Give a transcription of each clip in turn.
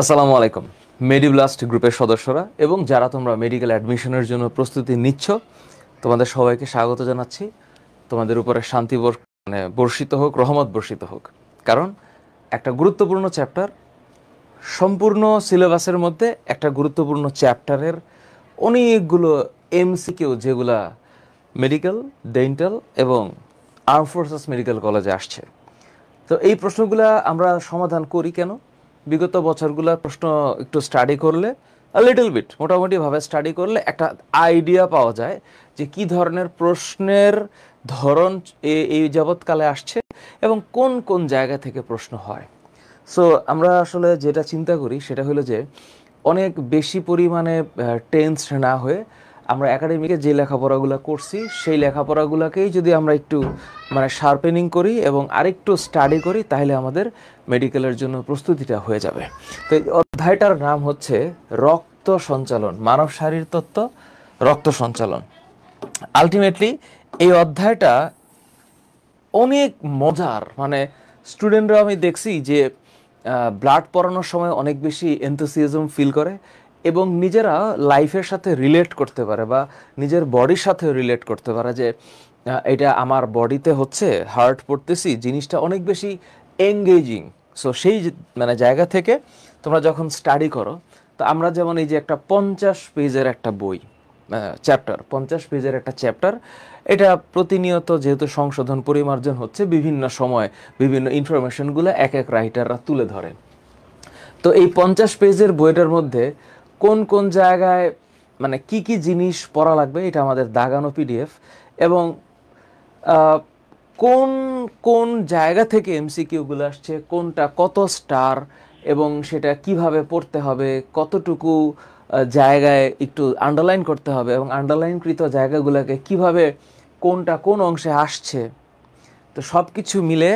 আসসালামু আলাইকুম। মেডিব্লাস্ট গ্রুপের সদস্যরা এবং যারা তোমরা মেডিকেল অ্যাডমিশনের জন্য প্রস্তুতি নিচ্ছ, তোমাদের সবাইকে স্বাগত জানাচ্ছি। তোমাদের উপরে শান্তি বর্ষিত হোক, রহমত বর্ষিত হোক। কারণ একটা গুরুত্বপূর্ণ চ্যাপ্টার, সম্পূর্ণ সিলেবাসের মধ্যে একটা গুরুত্বপূর্ণ চ্যাপ্টারের অনেকগুলো এমসিকিউ যেগুলা মেডিকেল, ডেন্টাল এবং আর্ম ফোর্সেস মেডিকেল কলেজে আসছে। তো এই প্রশ্নগুলা আমরা সমাধান করি কেন? বিগত বছরগুলো প্রশ্ন একটু স্টাডি করলে, লিটল বিট মোটামুটিভাবে স্টাডি করলে একটা আইডিয়া পাওয়া যায় যে কি ধরনের প্রশ্নের ধরন এই যাবৎকালে আসছে এবং কোন কোন জায়গা থেকে প্রশ্ন হয়। সো আমরা আসলে যেটা চিন্তা করি সেটা হলো যে অনেক বেশি পরিমাণে টেন্সড না হয়ে আমরা একাডেমিকে যে লেখাপড়াগুলো করছি সেই লেখাপড়াগুলোকেই যদি আমরা একটু শার্পেনিং করি এবং আরেকটু স্টাডি করি, তাহলে আমাদের মেডিকেলের জন্য প্রস্তুতিটা হয়ে যাবে। তো এই অধ্যায়টার নাম হচ্ছে রক্ত সঞ্চালন, মানব শারীর তত্ত্ব, রক্ত সঞ্চালন। আলটিমেটলি এই অধ্যায়টা অনেক মজার। স্টুডেন্টরা আমি দেখছি যে ব্লাড পড়ানোর সময় অনেক বেশি এনথুসিয়াজম ফিল করে এবং নিজেরা লাইফের সাথে রিলেট করতে পারে বা নিজের বডির সাথে রিলেট করতে পারে যে এটা আমার বডিতে হচ্ছে, হার্ট পড়তেছি, জিনিসটা অনেক বেশি এঙ্গেজিং। সো সেই জায়গা থেকে তোমরা যখন স্টাডি করো, তো আমরা যেমন এই যে একটা 50 পেজের একটা বই, চ্যাপ্টার, 50 পেজের একটা চ্যাপ্টার, এটা প্রতিনিয়ত যেহেতু সংশোধন পরিমার্জন হচ্ছে, বিভিন্ন সময় বিভিন্ন ইনফরমেশনগুলো এক এক রাইটাররা তুলে ধরেন। তো এই 50 পেজের বইটার মধ্যে কোন কোন জায়গায় কি কি জিনিস পড়া লাগবে এটা আমাদের দাগানো পিডিএফ, এবং কোন কোন জায়গা থেকে এমসিকিউগুলো আসছে, কোনটা কত স্টার এবং সেটা কিভাবে পড়তে হবে, কতটুকু জায়গায় একটু আন্ডারলাইন করতে হবে এবং আন্ডারলাইনকৃত জায়গাগুলোকে কিভাবে কোনটা কোন অংশে আসছে, তো সব কিছু মিলে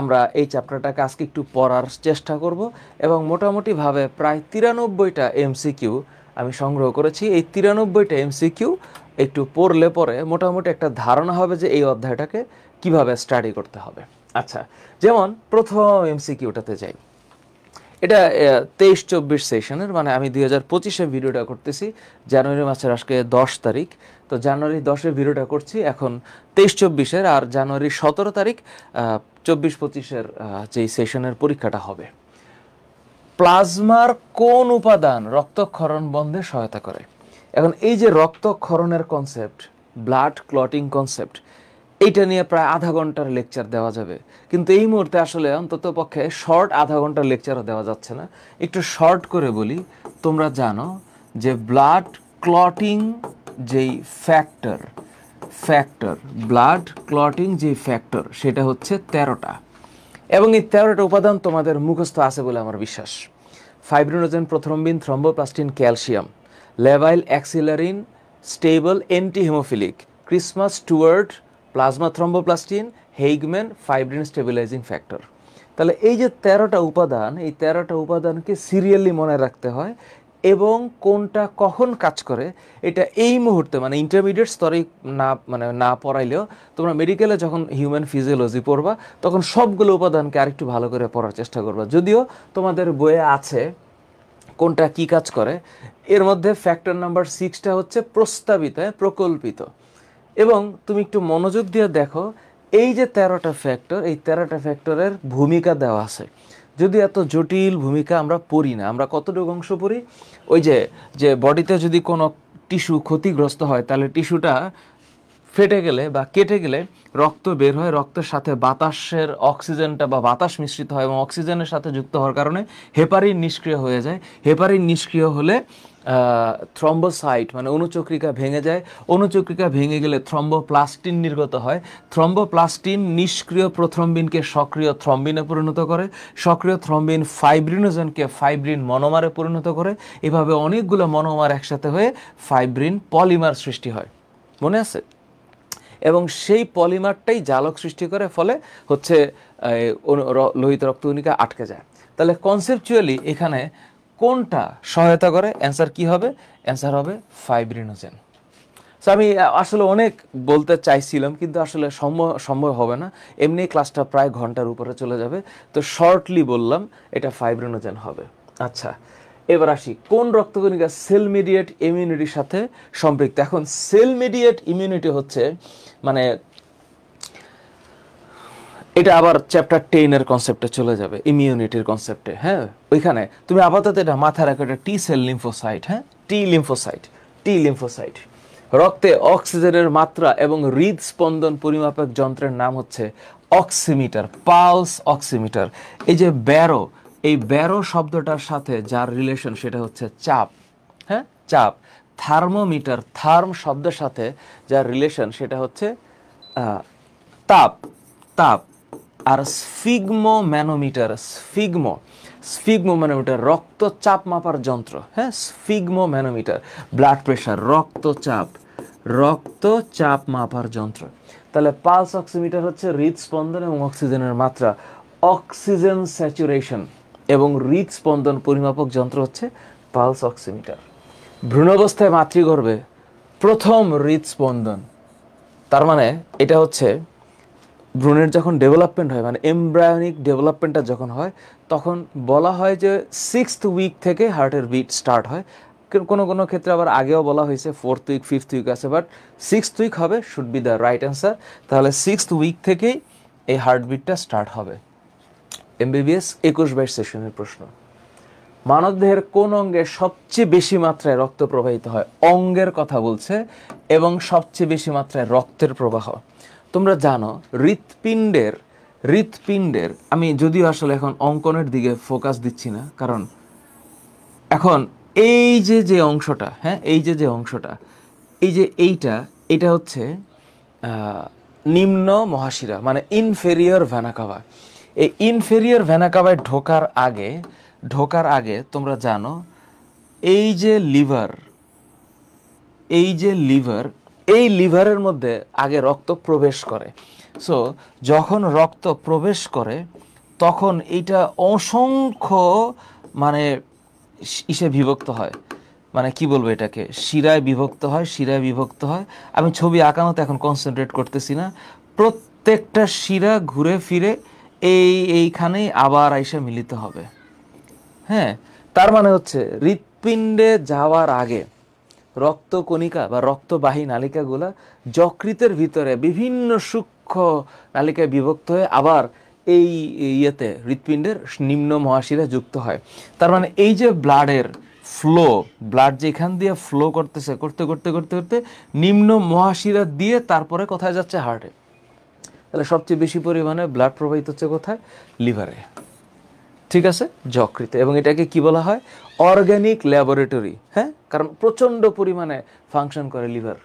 আমরা এই চ্যাপ্টারটাকে আজকে একটু পড়ার চেষ্টা করব। এবং মোটামুটিভাবে প্রায় 93টা এমসিকিউ আমি সংগ্রহ করেছি। এই 93টা এমসিকিউ একটু পড়লে পরে মোটামুটি একটা ধারণা হবে যে এই অধ্যায়টাকে কিভাবে স্টাডি করতে হবে। আচ্ছা, যেমন প্রথম এমসিকিউটাতে যাই। এটা 23-24 সেশনের, আমি 2025-এ ভিডিওটা করতেছি, জানুয়ারি মাসের আজকে 10 তারিখ। তো জানুয়ারি 10-এ ভিডিওটা করছি, এখন 23-24-এর, আর জানুয়ারি 17 তারিখ 24-25-এর যেই সেশনের পরীক্ষাটা হবে। প্লাজমার কোন উপাদান রক্তক্ষরণ বন্ধে সহায়তা করে? এখন এই যে রক্তক্ষরণের কনসেপ্ট, ব্লাড ক্লটিং কনসেপ্ট, এইটা নিয়ে প্রায় আধা ঘন্টার লেকচার দেওয়া যাবে, কিন্তু এই মুহূর্তে আসলে অন্তত পক্ষে শর্ট আধা ঘন্টার লেকচারও দেওয়া যাচ্ছে না। একটু শর্ট করে বলি, তোমরা জানো যে ব্লাড ক্লটিং যেই ফ্যাক্টর, ব্লাড ক্লটিং যেই ফ্যাক্টর, সেটা হচ্ছে 13টা, এবং এই 13টা উপাদান তোমাদের মুখস্থ আছে বলে আমার বিশ্বাস। ফাইব্রিনোজেন, প্রোথ্রম্বিন, থ্রম্বোপ্লাস্টিন, ক্যালসিয়াম, লেভাইল, accelerin, stable, antihaemophilic, Christmas, Stuart, plasma thromboplastin, Hageman, fibrin stabilising factor. তাহলে এই যে 13টা উপাদান, এই 13টা উপাদানকে সিরিয়ালি মনে রাখতে হয় এবং কোনটা কখন কাজ করে এটা এই মুহূর্তে ইন্টারমিডিয়েট স্তরে না পড়াইলেও তোমরা মেডিকেলে যখন হিউম্যান ফিজিওলজি পড়বা তখন সবগুলো উপাদানকে আরেকটু ভালো করে পড়ার চেষ্টা করবা। যদিও তোমাদের বইয়ে আছে কোনটা কি কাজ করে। এর মধ্যে ফ্যাক্টর নাম্বার 6টা হচ্ছে প্রস্তাবিত, প্রকল্পিত। এবং তুমি একটু মনোযোগ দিয়ে দেখো, এই যে 13টা ফ্যাক্টর, এই 13টা ফ্যাক্টরের ভূমিকা দেওয়া আছে। যদি এত জটিল ভূমিকা আমরা পড়ি না, আমরা কতটুকু অংশ পড়ি, ওই যে বডিতে যদি কোনো টিস্যু ক্ষতিগ্রস্ত হয়, তাহলে টিস্যুটা ফেটে গেলে বা কেটে গেলে রক্ত বের হয়, রক্তের সাথে বাতাসের অক্সিজেনটা বা বাতাস মিশ্রিত হয় এবং অক্সিজেনের সাথে যুক্ত হওয়ার কারণে হেপারিন নিষ্ক্রিয় হয়ে যায়। হেপারিন নিষ্ক্রিয় হলে থ্রম্বোসাইট অণুচক্রিকা ভেঙে যায়। অণুচক্রিকা ভেঙে গেলে থ্রম্বোপ্লাস্টিন নির্গত হয়। থ্রম্বোপ্লাস্টিন নিষ্ক্রিয় প্রোথ্রম্বিনকে সক্রিয় থ্রম্বিনে পরিণত করে। সক্রিয় থ্রম্বিন ফাইব্রিনোজেনকে ফাইব্রিন মনোমারে পরিণত করে। এভাবে অনেকগুলো মনোমার একসাথে হয়ে ফাইব্রিন পলিমার সৃষ্টি হয়, মনে আছে? এবং সেই পলিমারটাই জালক সৃষ্টি করে, ফলে হচ্ছে লোহিত রক্তকণিকা আটকে যায়। তাহলে কনসেপচুয়ালি এখানে কোনটা সহায়তা করে? অ্যান্সার কি হবে? অ্যান্সার হবে ফাইব্রিনোজেন। সো আমি আসলে অনেক বলতে চাইছিলাম, কিন্তু আসলে সম্ভব হবে না, এমনি ক্লাসটা প্রায় ঘন্টার উপরে চলে যাবে। তো শর্টলি বললাম এটা ফাইব্রিনোজেন হবে। আচ্ছা, এবার আসি কোন রক্তকণিকা সেল মিডিয়েট ইমিউনিটির সাথে সম্পৃক্ত। এখন সেল মিডিয়েট ইমিউনিটি হচ্ছে মানে এটা আবার চ্যাপ্টার 10 এর কনসেপ্টে চলে যাবে, ইমিউনিটির কনসেপ্টে। হ্যাঁ, ওইখানে তুমি আপাতত এটা মাথায় রাখো, এটা টি সেল লিম্ফোসাইট। হ্যাঁ, টি লিম্ফোসাইট। রক্তে অক্সিজেনের মাত্রা এবং হৃদস্পন্দন পরিমাপক যন্ত্রের নাম হচ্ছে অক্সিমিটার, পালস অক্সিমিটার। এই যে ব্যারো, এই ব্যারো শব্দটার সাথে যার রিলেশন সেটা হচ্ছে চাপ। হ্যাঁ, চাপ। থার্মোমিটার, থার্ম শব্দের সাথে যার রিলেশন সেটা হচ্ছে তাপ, তাপ। আর স্ফিগমো ম্যানোমিটার, স্ফিগমো ম্যানোমিটার রক্তচাপ মাপার যন্ত্র। হ্যাঁ, স্ফিগমো ম্যানোমিটার ব্লাড প্রেশার, রক্তচাপ মাপার যন্ত্র। তাহলে পালস অক্সিমিটার হচ্ছে হৃদস্পন্দন এবং অক্সিজেনের মাত্রা, অক্সিজেন স্যাচুরেশন এবং হৃদস্পন্দন পরিমাপক যন্ত্র হচ্ছে পালস অক্সিমিটার। ভ্রূণাবস্থায় মাতৃগর্ভে প্রথম হৃদস্পন্দন, তার মানে এটা হচ্ছে ভ্রূণের যখন ডেভেলপমেন্ট হয়, মানে এমব্রায়োনিক ডেভেলপমেন্টটা যখন হয়, তখন বলা হয় যে 6th উইক থেকে হার্টের বিট স্টার্ট হয়। কোনো কোনো ক্ষেত্রে আবার আগেও বলা হয়েছে 4th উইক, 5th উইক আছে, বাট 6th উইক হবে, should be the right answer. তাহলে 6th উইক থেকেই এই হার্টবিটটা স্টার্ট হবে। এমবিবিএস 21-22 সেশনের প্রশ্ন। মানবদেহের কোন অঙ্গে সবচেয়ে বেশি মাত্রায় রক্ত প্রবাহিত হয়? অঙ্গের কথা বলছে এবং সবচেয়ে বেশি মাত্রায় রক্তের প্রবাহ। তোমরা জানো হৃৎপিণ্ডের আমি যদিও আসলে এখন অঙ্কনের দিকে ফোকাস দিচ্ছি না, কারণ এখন এই যে অংশটা, হ্যাঁ, এই যে অংশটা, এই যে এইটা হচ্ছে নিম্ন মহাশিরা, মানে ইনফেরিয়র ভেনা কাভা। এই ইনফেরিয়র ভেনা কাভায় ঢোকার আগে তোমরা জানো এই যে লিভার, এই লিভারের মধ্যে আগে রক্ত প্রবেশ করে। সো যখন রক্ত প্রবেশ করে তখন এইটা অসংখ্য মানে ইসে বিভক্ত হয়, মানে কি বলবো এটাকে, শিরায় বিভক্ত হয়। আমি ছবি আঁকানোতে এখন কনসেন্ট্রেট করতেছি না। প্রত্যেকটা শিরা ঘুরে ফিরে এইখানেই আবার আইসা মিলিত হবে। হ্যাঁ, তার মানে হচ্ছে হৃৎপিণ্ডে যাওয়ার আগে রক্তকণিকা বা রক্তবাহী নালিকাগুলা যকৃতের ভিতরে বিভিন্ন সূক্ষ্ম নালিকায় বিভক্ত হয়ে আবার এই হৃৎপিণ্ডের নিম্ন মহাশিরা যুক্ত হয়। তার মানে এই যে ব্লাড যেখান দিয়ে ফ্লো করতেছে, করতে নিম্ন মহাশিরা দিয়ে তারপরে কোথায় যাচ্ছে? হার্টে। তাহলে সবচেয়ে বেশি পরিমাণে ব্লাড প্রবাহিত হচ্ছে কোথায়? লিভারে। ঠিক আছে, যকৃতে। এবং এটাকে কি বলা হয়? Organic laboratory. হ্যাঁ, কারণ প্রচন্ড পরিমাণে ফাংশন করে লিভার।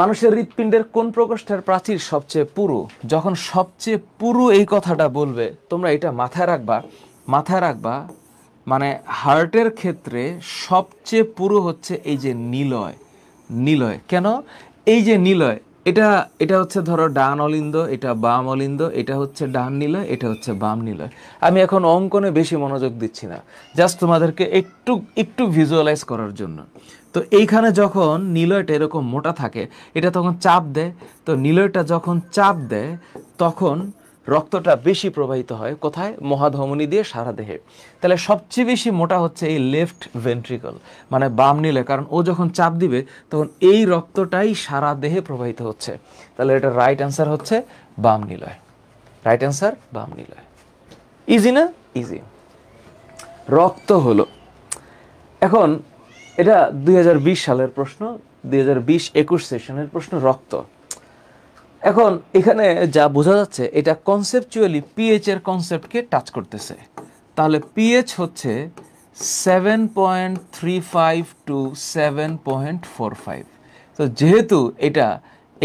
মানুষের হৃৎপিণ্ডের কোন প্রকোষ্ঠের প্রাচীর সবচেয়ে পুরু? যখন সবচেয়ে পুরু এই কথাটা বলবে তোমরা এটা মাথায় রাখবা, মানে হার্টের ক্ষেত্রে সবচেয়ে পুরু হচ্ছে এই যে নিলয়। কেন এই যে নিলয়? এটা হচ্ছে ধরো ডান অলিন্দ, এটা বাম অলিন্দ, এটা হচ্ছে ডান নিলয়, এটা হচ্ছে বাম নিলয়। আমি এখন অঙ্কনে বেশি মনোযোগ দিচ্ছি না, জাস্ট তোমাদেরকে একটু ভিজুয়ালাইজ করার জন্য। তো এইখানে যখন নিলয়টা এরকম মোটা থাকে, এটা তখন চাপ দেয়। তো নিলয়টা যখন চাপ দেয় তখন রক্তটা বেশি প্রবাহিত হয় কোথায়? মহাধমনী দিয়ে সারা দেহে। তাহলে সবচেয়ে বেশি মোটা হচ্ছে এই লেফট ভেন্ট্রিকল, মানে বাম নিলয়, কারণ ও যখন চাপ দিবে তখন এই রক্তটাই সারা দেহে প্রবাহিত হচ্ছে। তাহলে এটা রাইট অ্যান্সার হচ্ছে বাম নিলয়। রাইট অ্যান্সার বাম নিলয়। ইজি না? ইজি। রক্ত হলো, এখন এটা 2020 সালের প্রশ্ন, 2020-21 সেশনের প্রশ্ন, রক্ত। এখন এখানে যা বোঝা যাচ্ছে এটা কনসেপচুয়ালি পিএইচ এর কনসেপ্টকে টাচ করতেছে। তাহলে পিএইচ হচ্ছে 7.35 টু 7.45। তো যেহেতু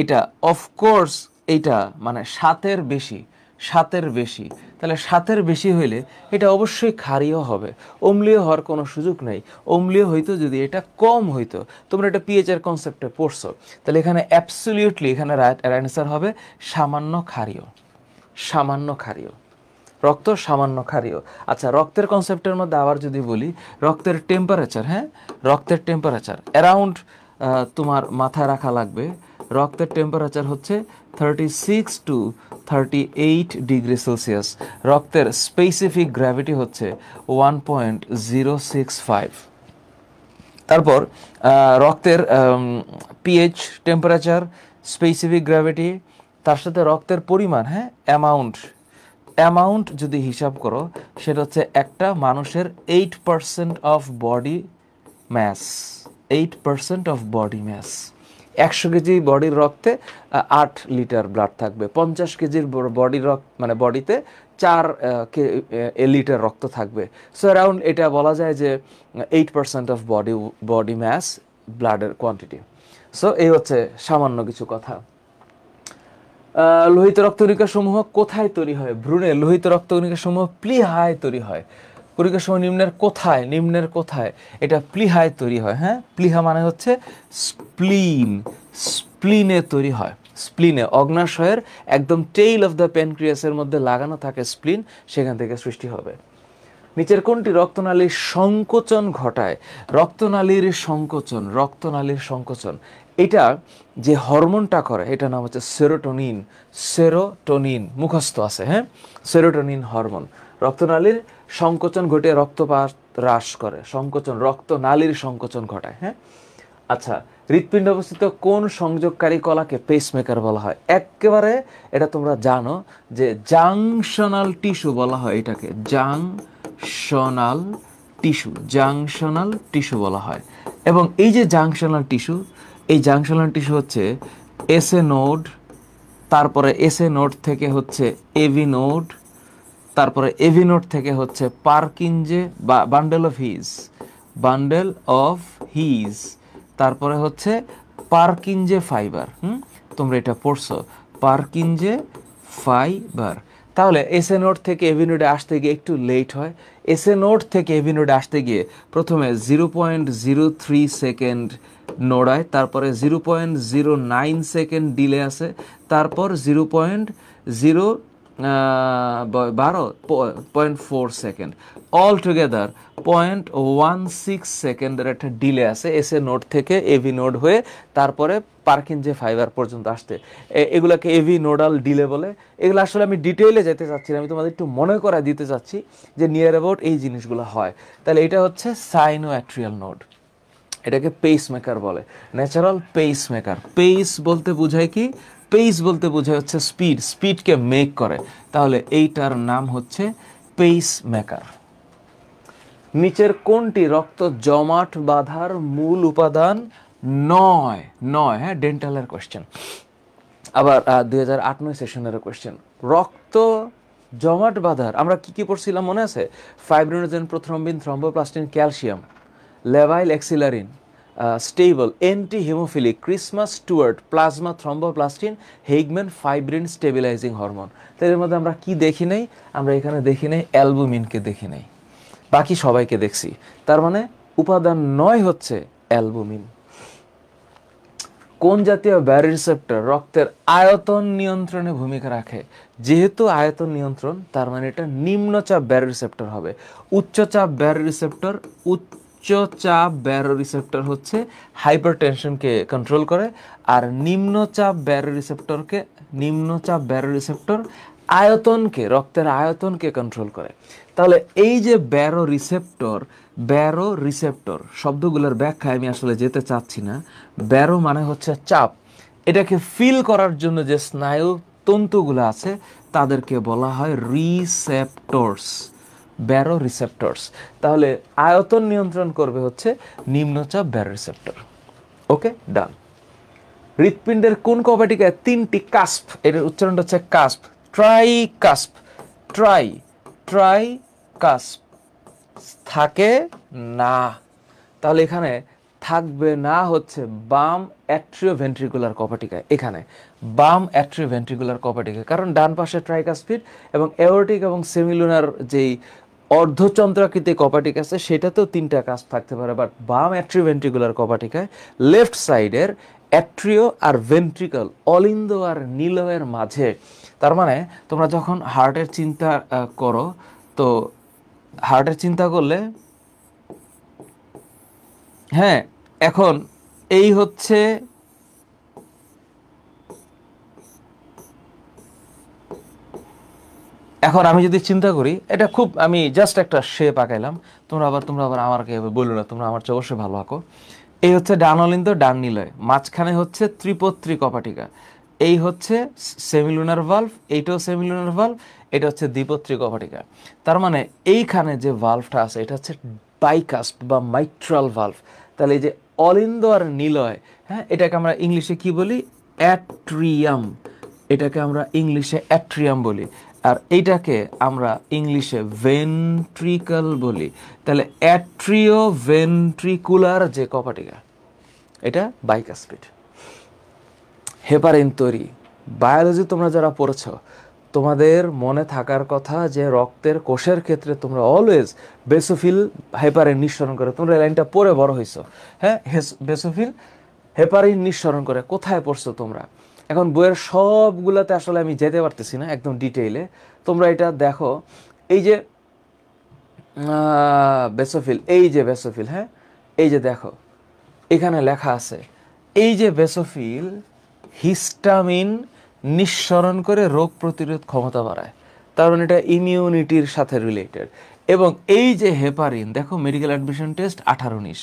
এটা অফকোর্স এটা মানে 7-এর বেশি, তাহলে 7-এর বেশি হইলে এটা অবশ্যই ক্ষারীয় হবে, অম্লীয় হওয়ার কোনো সুযোগ নেই। অম্লীয় হইতো যদি এটা কম হইতো। তোমরা এটা পিএইচ এর কনসেপ্টে পড়ছো, তাহলে এখানে অ্যাবসলিউটলি এখানে রাইট অ্যান্সার হবে সামান্য ক্ষারীয়। রক্ত সামান্য ক্ষারীয়। আচ্ছা, রক্তের কনসেপ্টের মধ্যে আবার যদি বলি, রক্তের টেম্পারেচার, হ্যাঁ, রক্তের টেম্পারেচার অ্যারাউন্ড তোমার মাথায় রাখা লাগবে, রক্তের টেম্পারেচার হচ্ছে 36 to 38 ডিগ্রি সেলসিয়াস। রক্তের স্পেসিফিক গ্র্যাভিটি হচ্ছে 1.065। তারপর রক্তের পিএইচ, টেম্পারেচার, স্পেসিফিক গ্র্যাভিটি, তার সাথে রক্তের পরিমাণ, হ্যাঁ, অ্যামাউন্ট যদি হিসাব করো সেটা হচ্ছে একটা মানুষের 8% of body mass. 8% of body mass. 100 KG বডির রক্তে 8 লিটার ব্লাড থাকবে। 50 কেজির বডির রক্ত মানে বডিতে 4 লিটার রক্ত থাকবে। সো অ্যারাউন্ড এটা বলা যায় যে 8% অফ বডি ম্যাস ব্লাডের কোয়ান্টিটি। সো এই হচ্ছে সামান্য কিছু কথা। লোহিত রক্তকণিকা সমূহ কোথায় তৈরি হয়? ভ্রূণে লোহিত রক্তকণিকা সমূহ প্লিহায় তৈরি হয়। কণিকা সমূহ নিম্নের কোথায়? এটা প্লিহায় তৈরি হয়। হ্যাঁ, প্লিহা মানে হচ্ছে স্প্লিনে তৈরি হয়। স্প্লিনে, অগ্নাশয়ের একদম টেইল অফ দ্য প্যানক্রিয়াসের মধ্যে লাগানো থাকে স্প্লিন, সেখান থেকে সৃষ্টি হবে। নিচের কোনটি রক্তনালীর সংকোচন ঘটায়? রক্তনালীর সংকোচন এটা যে হরমোনটা করে এটার নাম হচ্ছে সেরোটোনিন মুখস্থ আছে। হ্যাঁ, সেরোটোনিন হরমোন রক্তনালীর সংকোচন ঘটিয়ে রক্তপাত হ্রাস করে। রক্তনালীর সংকোচন ঘটায়। হ্যাঁ, আচ্ছা, হৃৎপিণ্ডে অবস্থিত কোন সংযোগকারী কলাকে পেসমেকার বলা হয়? একেবারে এটা তোমরা জানো যে জাংশনাল টিস্যু বলা হয় এটাকে। জাংশনাল টিস্যু বলা হয়। এবং এই যে জাংশনাল টিস্যু হচ্ছে এসএ নোড, তারপরে এসএ নোড থেকে হচ্ছে এভি নোড, তারপরে এভি নোড থেকে হচ্ছে পার্কিনজে বা বান্ডেল অফ হিজ, তারপরে হচ্ছে পার্কিনজে ফাইবার। তোমরা এটা পড়ছো, পার্কিনজে ফাইবার। তাহলে এসএ নোড থেকে এভি নোডে আসতে গিয়ে একটু লেট হয়। এসএ নোড থেকে এভি নোডে আসতে গিয়ে প্রথমে 0.03 সেকেন্ড নোড়ায়, তারপরে 0.09 সেকেন্ড ডিলে আছে, তারপর 0.4 সেকেন্ড, অল টুগেদার 0.16 সেকেন্ডের একটা ডিলে আছে এসএ নোড থেকে এভি নোড হয়ে তারপরে পার্কিনজে ফাইবার পর্যন্ত আসতে। এগুলাকে এভি নোডাল ডিলে বলে। এগুলো আসলে আমি ডিটেইলে যেতে চাচ্ছি না, আমি তোমাদের একটু মনে করা দিতে চাচ্ছি যে নিয়ার অ্যাবাউট এই জিনিসগুলো হয়। তাহলে এটা হচ্ছে সাইনোঅ্যাট্রিয়াল নোড, এটাকে পেসমেকার বলে, ন্যাচারাল পেসমেকার। পেস বলতে বোঝায় কি? পেস বলতে বোঝায় হচ্ছে স্পিডকে মেক করে। তাহলে এইটার নাম হচ্ছে পেসমেকার। নিচের কোনটি রক্ত জমাট বাঁধার মূল উপাদান নয়? হ্যাঁ, ডেন্টালের কোয়েশ্চেন, আবার 2008-9 সেশনের কোয়েশ্চেন। রক্ত জমাট বাঁধার আমরা কি পড়ছিলাম মনে আছে? ফাইব্রিনোজেন, প্রোথ্রম্বিন, থ্রম্বোপ্লাস্টিন, ক্যালসিয়াম, লেভাইল accelerin, stable, anti haemophilic, Christmas Stuart, plasma thromboplastin, Hageman fibrin stabilising hormone. তো এর মধ্যে আমরা কি দেখি নাই? আমরা এখানে দেখি নাই অ্যালবুমিনকে দেখি নাই, বাকি সবাইকে দেখছি। তার মানে উপাদান 9 হচ্ছে অ্যালবুমিন। কোন জাতীয় ব্যারোরিসেপ্টর রক্তের আয়তন নিয়ন্ত্রণে ভূমিকা রাখে? যেহেতু আয়তন নিয়ন্ত্রণ, তার মানে এটা নিম্নচাপ ব্যারোরিসেপ্টর হবে। উচ্চচাপ ব্যারোরিসেপ্টর হচ্ছে হাইপারটেনশনকে কন্ট্রোল করে, আর নিম্নচাপ ব্যারোরিসেপ্টর রক্তের আয়তনকে কন্ট্রোল করে। তাহলে এই যে ব্যারোরিসেপ্টর শব্দগুলোর ব্যাখ্যায় আমি আসলে যেতে চাচ্ছি না। ব্যারো মানে হচ্ছে চাপ, এটাকে ফিল করার জন্য যে স্নায়ু তন্তুগুলো আছে তাদেরকে বলা হয় ব্যারোরিসেপ্টরস। তাহলে আয়তন নিয়ন্ত্রণ করবে হচ্ছে নিম্নচাপ ব্যারোরিসেপ্টর। ওকে, ডান। হৃৎপিণ্ডের কোন কপাটিকায় 3টি কাস্প, এর উচ্চারণটা হচ্ছে কাস্প, ট্রাই কাস্প থাকে না? তাহলে এখানে থাকবে না হচ্ছে বাম অ্যাট্রিওভেন্ট্রিকুলার কপাটিকায়। এখানে বাম অ্যাট্রিওভেন্ট্রিকুলার কপাটিকায়, কারণ ডান পাশে ট্রাইকাস্পিড এবং এওরটিক এবং সেমিলুনার যেই অর্ধচন্দ্রাকৃতি কপাটিক আছে সেটাতেও 3টা কাস্প থাকতে পারে, বাট বাম অ্যাট্রিওভেন্ট্রিকুলার কপাটিকায় লেফট সাইডের অ্যাট্রিও আর ভেন্ট্রিকল, অলিন্দ আর নিলয়ের মাঝে। তার মানে তোমরা যখন হার্টের চিন্তা করো, তো হার্টের চিন্তা করলে, হ্যাঁ, এখন এই হচ্ছে এখন আমি যদি চিন্তা করি, এটা খুব আমি জাস্ট একটা শেপ আঁকাইলাম, তোমরা আবার আমাকে বললো না, তোমরা আমার চেয়ে অবশ্যই ভালো আঁকো। এই হচ্ছে ডান অলিন্দ ডান নিলয়, মাঝখানে হচ্ছে ত্রিপত্রী কপাটিকা, এই হচ্ছে সেমিলুনার ভালভ, এইটাও সেমিলুনার ভালভ, এটা হচ্ছে দ্বিপত্রী কপাটিকা। তার মানে এইখানে যে ভালভটা আছে এটা হচ্ছে বাইকাস্ট বা মাইট্রাল ভালভ। তাহলে এই যে অলিন্দ আর নিলয়, হ্যাঁ, এটাকে আমরা ইংলিশে কি বলি? অ্যাট্রিয়াম। এটাকে আমরা ইংলিশে অ্যাট্রিয়াম বলি, আর এইটাকে আমরা ইংলিশে ভেন্ট্রিকল বলি। তাহলে অ্যাট্রিও ভেন্ট্রিকুলার যে কপাটিকা, এটা বাইকাস্পিড। হেপারিন তৈরি, বায়োলজি তোমরা যারা পড়েছ তোমাদের মনে থাকার কথা যে রক্তের কোষের ক্ষেত্রে তোমরা অলওয়েজ বেসোফিল হেপারিন নিঃসরণ করে, তোমরা এই লাইনটা পড়ে বড় হয়েছো, হ্যাঁ, বেসোফিল হেপারিন নিঃসরণ করে। কোথায় পড়ছো তোমরা? এখন বইয়ের সবগুলাতে আসলে আমি যেতে পারতেছি না একদম ডিটেইলে, তোমরা এটা দেখো। এই যে বেসোফিল, এই যে বেসোফিল, হ্যাঁ, এই যে দেখো এখানে লেখা আছে, এই যে বেসোফিল হিস্টামিন নিঃসরণ করে রোগ প্রতিরোধ ক্ষমতা বাড়ায়, তার মানে এটা ইমিউনিটির সাথে রিলেটেড। এবং এই যে হেপারিন, দেখো মেডিকেল অ্যাডমিশন টেস্ট 18-19,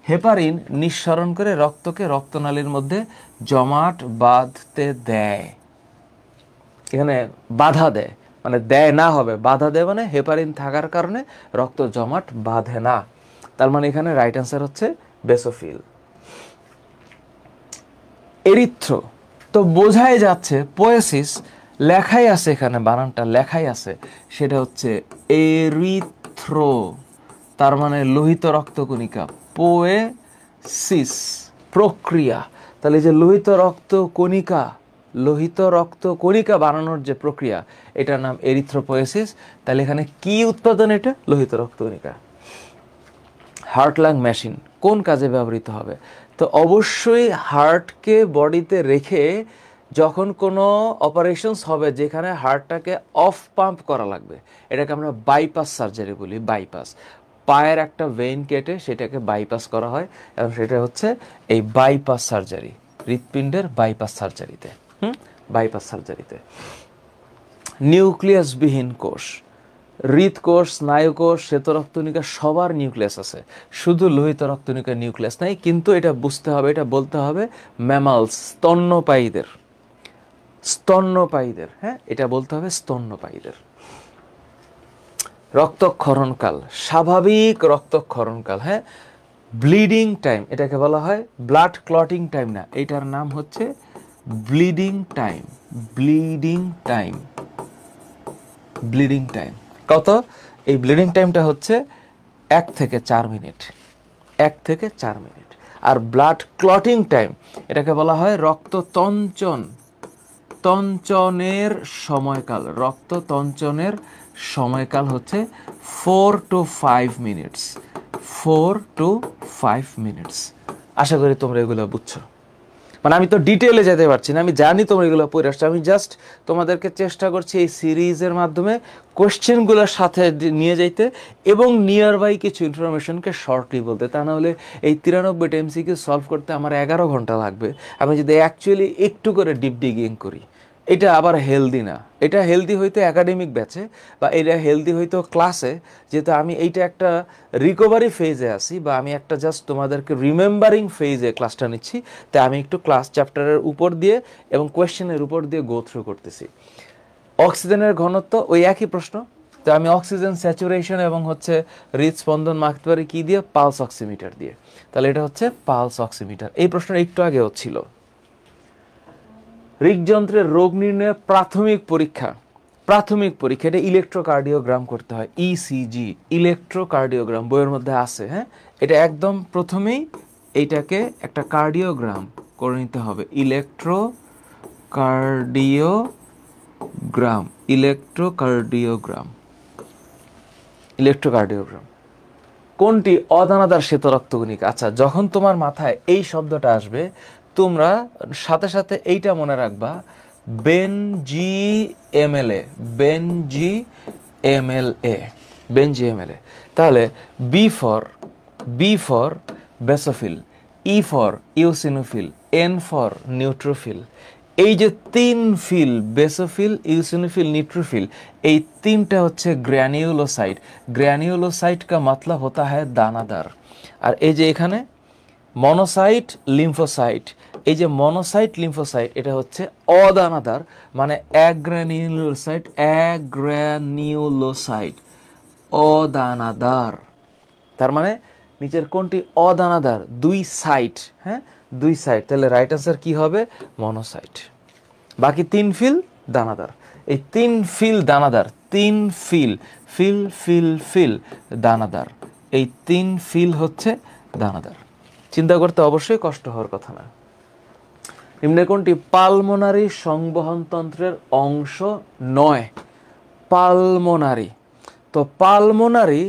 হেপারিন নিঃসরণ করে রক্তকে রক্তনালীর মধ্যে জমাট বাঁধতে দেয়। এখানে বাধা দেয়, মানে দেয় না হবে, বাধা দেয় মানে হেপারিন থাকার কারণে রক্ত জমাট বাঁধে না। তার মানে এখানে রাইট অ্যান্সার হচ্ছে বেসোফিল। এরিথ্রো, তো বোঝাই যাচ্ছে পোয়েসিস, লেখাই আছে এখানে, বানানটা লেখাই আছে, সেটা হচ্ছে এরিথ্রো, তার মানে লোহিত রক্তকণিকা। পোয়েসিস প্রক্রিয়া, তাহলে যে লোহিত রক্তকণিকা বানানোর যে প্রক্রিয়া, এটার নাম এরিথ্রোপোয়েসিস। তাহলে এখানে কি উৎপাদন? এটা লোহিত রক্তকণিকা। হার্ট লাং মেশিন কোন কাজে ব্যবহৃত হবে? তো অবশ্যই হার্টকে বডিতে রেখে যখন কোনো অপারেশনস হবে যেখানে হার্টটাকে অফ পাম্প করা লাগবে, এটাকে আমরা বাইপাস সার্জারি বলি। বাইপাস, পায়ের একটা ভেইন কেটে সেটাকে বাইপাস করা হয়, এবং সেটা হচ্ছে এই বাইপাস সার্জারি, হৃৎপিণ্ডের বাইপাস সার্জারিতে। বাইপাস সার্জারিতে নিউক্লিয়াসবিহীন কোষ, হৃদকোষ, স্নায়ুকোষ, শ্বেতরক্তকণিকা সবার নিউক্লিয়াস আছে, শুধু লোহিত রক্তকণিকার নিউক্লিয়াস নাই। কিন্তু এটা বুঝতে হবে, এটা বলতে হবে ম্যামালস, স্তন্যপায়ীদের, হ্যাঁ, এটা বলতে হবে স্তন্যপায়ীদের। রক্তক্ষরণকাল, স্বাভাবিক রক্তক্ষরণকাল, হ্যাঁ, ব্লিডিং টাইম, এটাকে বলা হয় ব্লাড ক্লটিং টাইম না, এটার নাম হচ্ছে ব্লিডিং টাইম। ব্লিডিং টাইম কত? এই ব্লিডিং টাইমটা হচ্ছে 1 থেকে 4 মিনিট, 1 থেকে 4 মিনিট। আর ব্লাড ক্লটিং টাইম, এটাকে বলা হয় তঞ্চনের সময়কাল। রক্ততঞ্চনের সময়কাল হচ্ছে 4 to 5 মিনিটস। 4 to 5 minutes. আশা করি তোমরা এগুলো বুঝছো। মানে আমি তো ডিটেলে যেতে পারছি না, আমি জানি তোমরা এগুলো পড়ে আসছো, আমি জাস্ট তোমাদেরকে চেষ্টা করছি এই সিরিজের মাধ্যমে কোয়েশ্চেনগুলোর সাথে নিয়ে যাইতে এবং নিয়ার বাই কিছু ইনফরমেশনকে শর্টলি বলতে। তা না হলে এই 93টা এমসিকিউ সলভ করতে আমার 11 ঘন্টা লাগবে, আমি যদি অ্যাকচুয়ালি একটু করে ডিপ ডিগিং করি। এটা আবার হেলদি না, এটা হেলদি হইতো একাডেমিক ব্যাচে, বা এটা হেলদি হইতো ক্লাসে, যেহেতু আমি এইটা একটা রিকভারি ফেজে আছি, বা আমি একটা জাস্ট তোমাদেরকে রিমেম্বারিং ফেজে ক্লাসটা নিচ্ছি, তাই আমি একটু ক্লাস চ্যাপ্টারের উপর দিয়ে এবং কোয়েশ্চেনের উপর দিয়ে গো থ্রু করতেছি। অক্সিজেনের ঘনত্ব ওই একই প্রশ্ন, তো আমি অক্সিজেন স্যাচুরেশন এবং হচ্ছে হৃদস্পন্দন মাপতে পারি কি দিয়ে? পালস অক্সিমিটার দিয়ে। তাহলে এটা হচ্ছে পালস অক্সিমিটার। এই প্রশ্নটা একটু আগেও ছিল। হৃদযন্ত্রের রোগ নির্ণয়ের প্রাথমিক পরীক্ষা এটা ইলেকট্রোকার্ডিওগ্রাম করতে হয়, ইসিজি, ইলেকট্রোকার্ডিওগ্রাম বইয়ের মধ্যে আছে, হ্যাঁ। এটা একদম প্রথমেই এইটাকে একটা কার্ডিওগ্রাম করে নিতে হবে, ইলেকট্রোকার্ডিওগ্রাম। কোনটি অদানাদার শ্বেতরক্তকণিকা? আচ্ছা, যখন তোমার মাথায় এই শব্দটা আসবে তোমরা সাথে সাথে এইটা মনে রাখবা, বেনজিএমএলএ। তাহলে B for basophil, E for eosinophil, N for neutrophil, এই যে তিন ফিল, বেসোফিল, ইউসিনোফিল, নিউট্রোফিল, এই তিনটা হচ্ছে গ্র্যানিউলোসাইট। গ্র্যানিউলোসাইট কা মতলব হতা হ্যায় দানাদার। আর এই যে এখানে মনোসাইট, লিম্ফোসাইট, এই যে মনোসাইট, লিম্ফোসাইট এটা হচ্ছে অদানাদার, মানে অ্যাগ্রানিউলোসাইট, অ্যাগ্রানিউলোসাইট অদানাদার। তার মানে নিচের কোনটি অদানাদার? দুই সাইট, হ্যাঁ, দুই সাইট। তাহলে রাইট আনসার কি হবে? মনোসাইট। বাকি তিন ফিল দানাদার। এই তিন ফিল দানাদার, তিন ফিল, ফিল ফিল ফিল দানাদার, এই তিন ফিল হচ্ছে দানাদার। চিন্তা করতে অবশ্যই কষ্ট হওয়ার কথা না। নিম্নে কোনটি পালমোনারি সংবহনতন্ত্রের অংশ নয়? পালমোনারি, তো পালমোনারি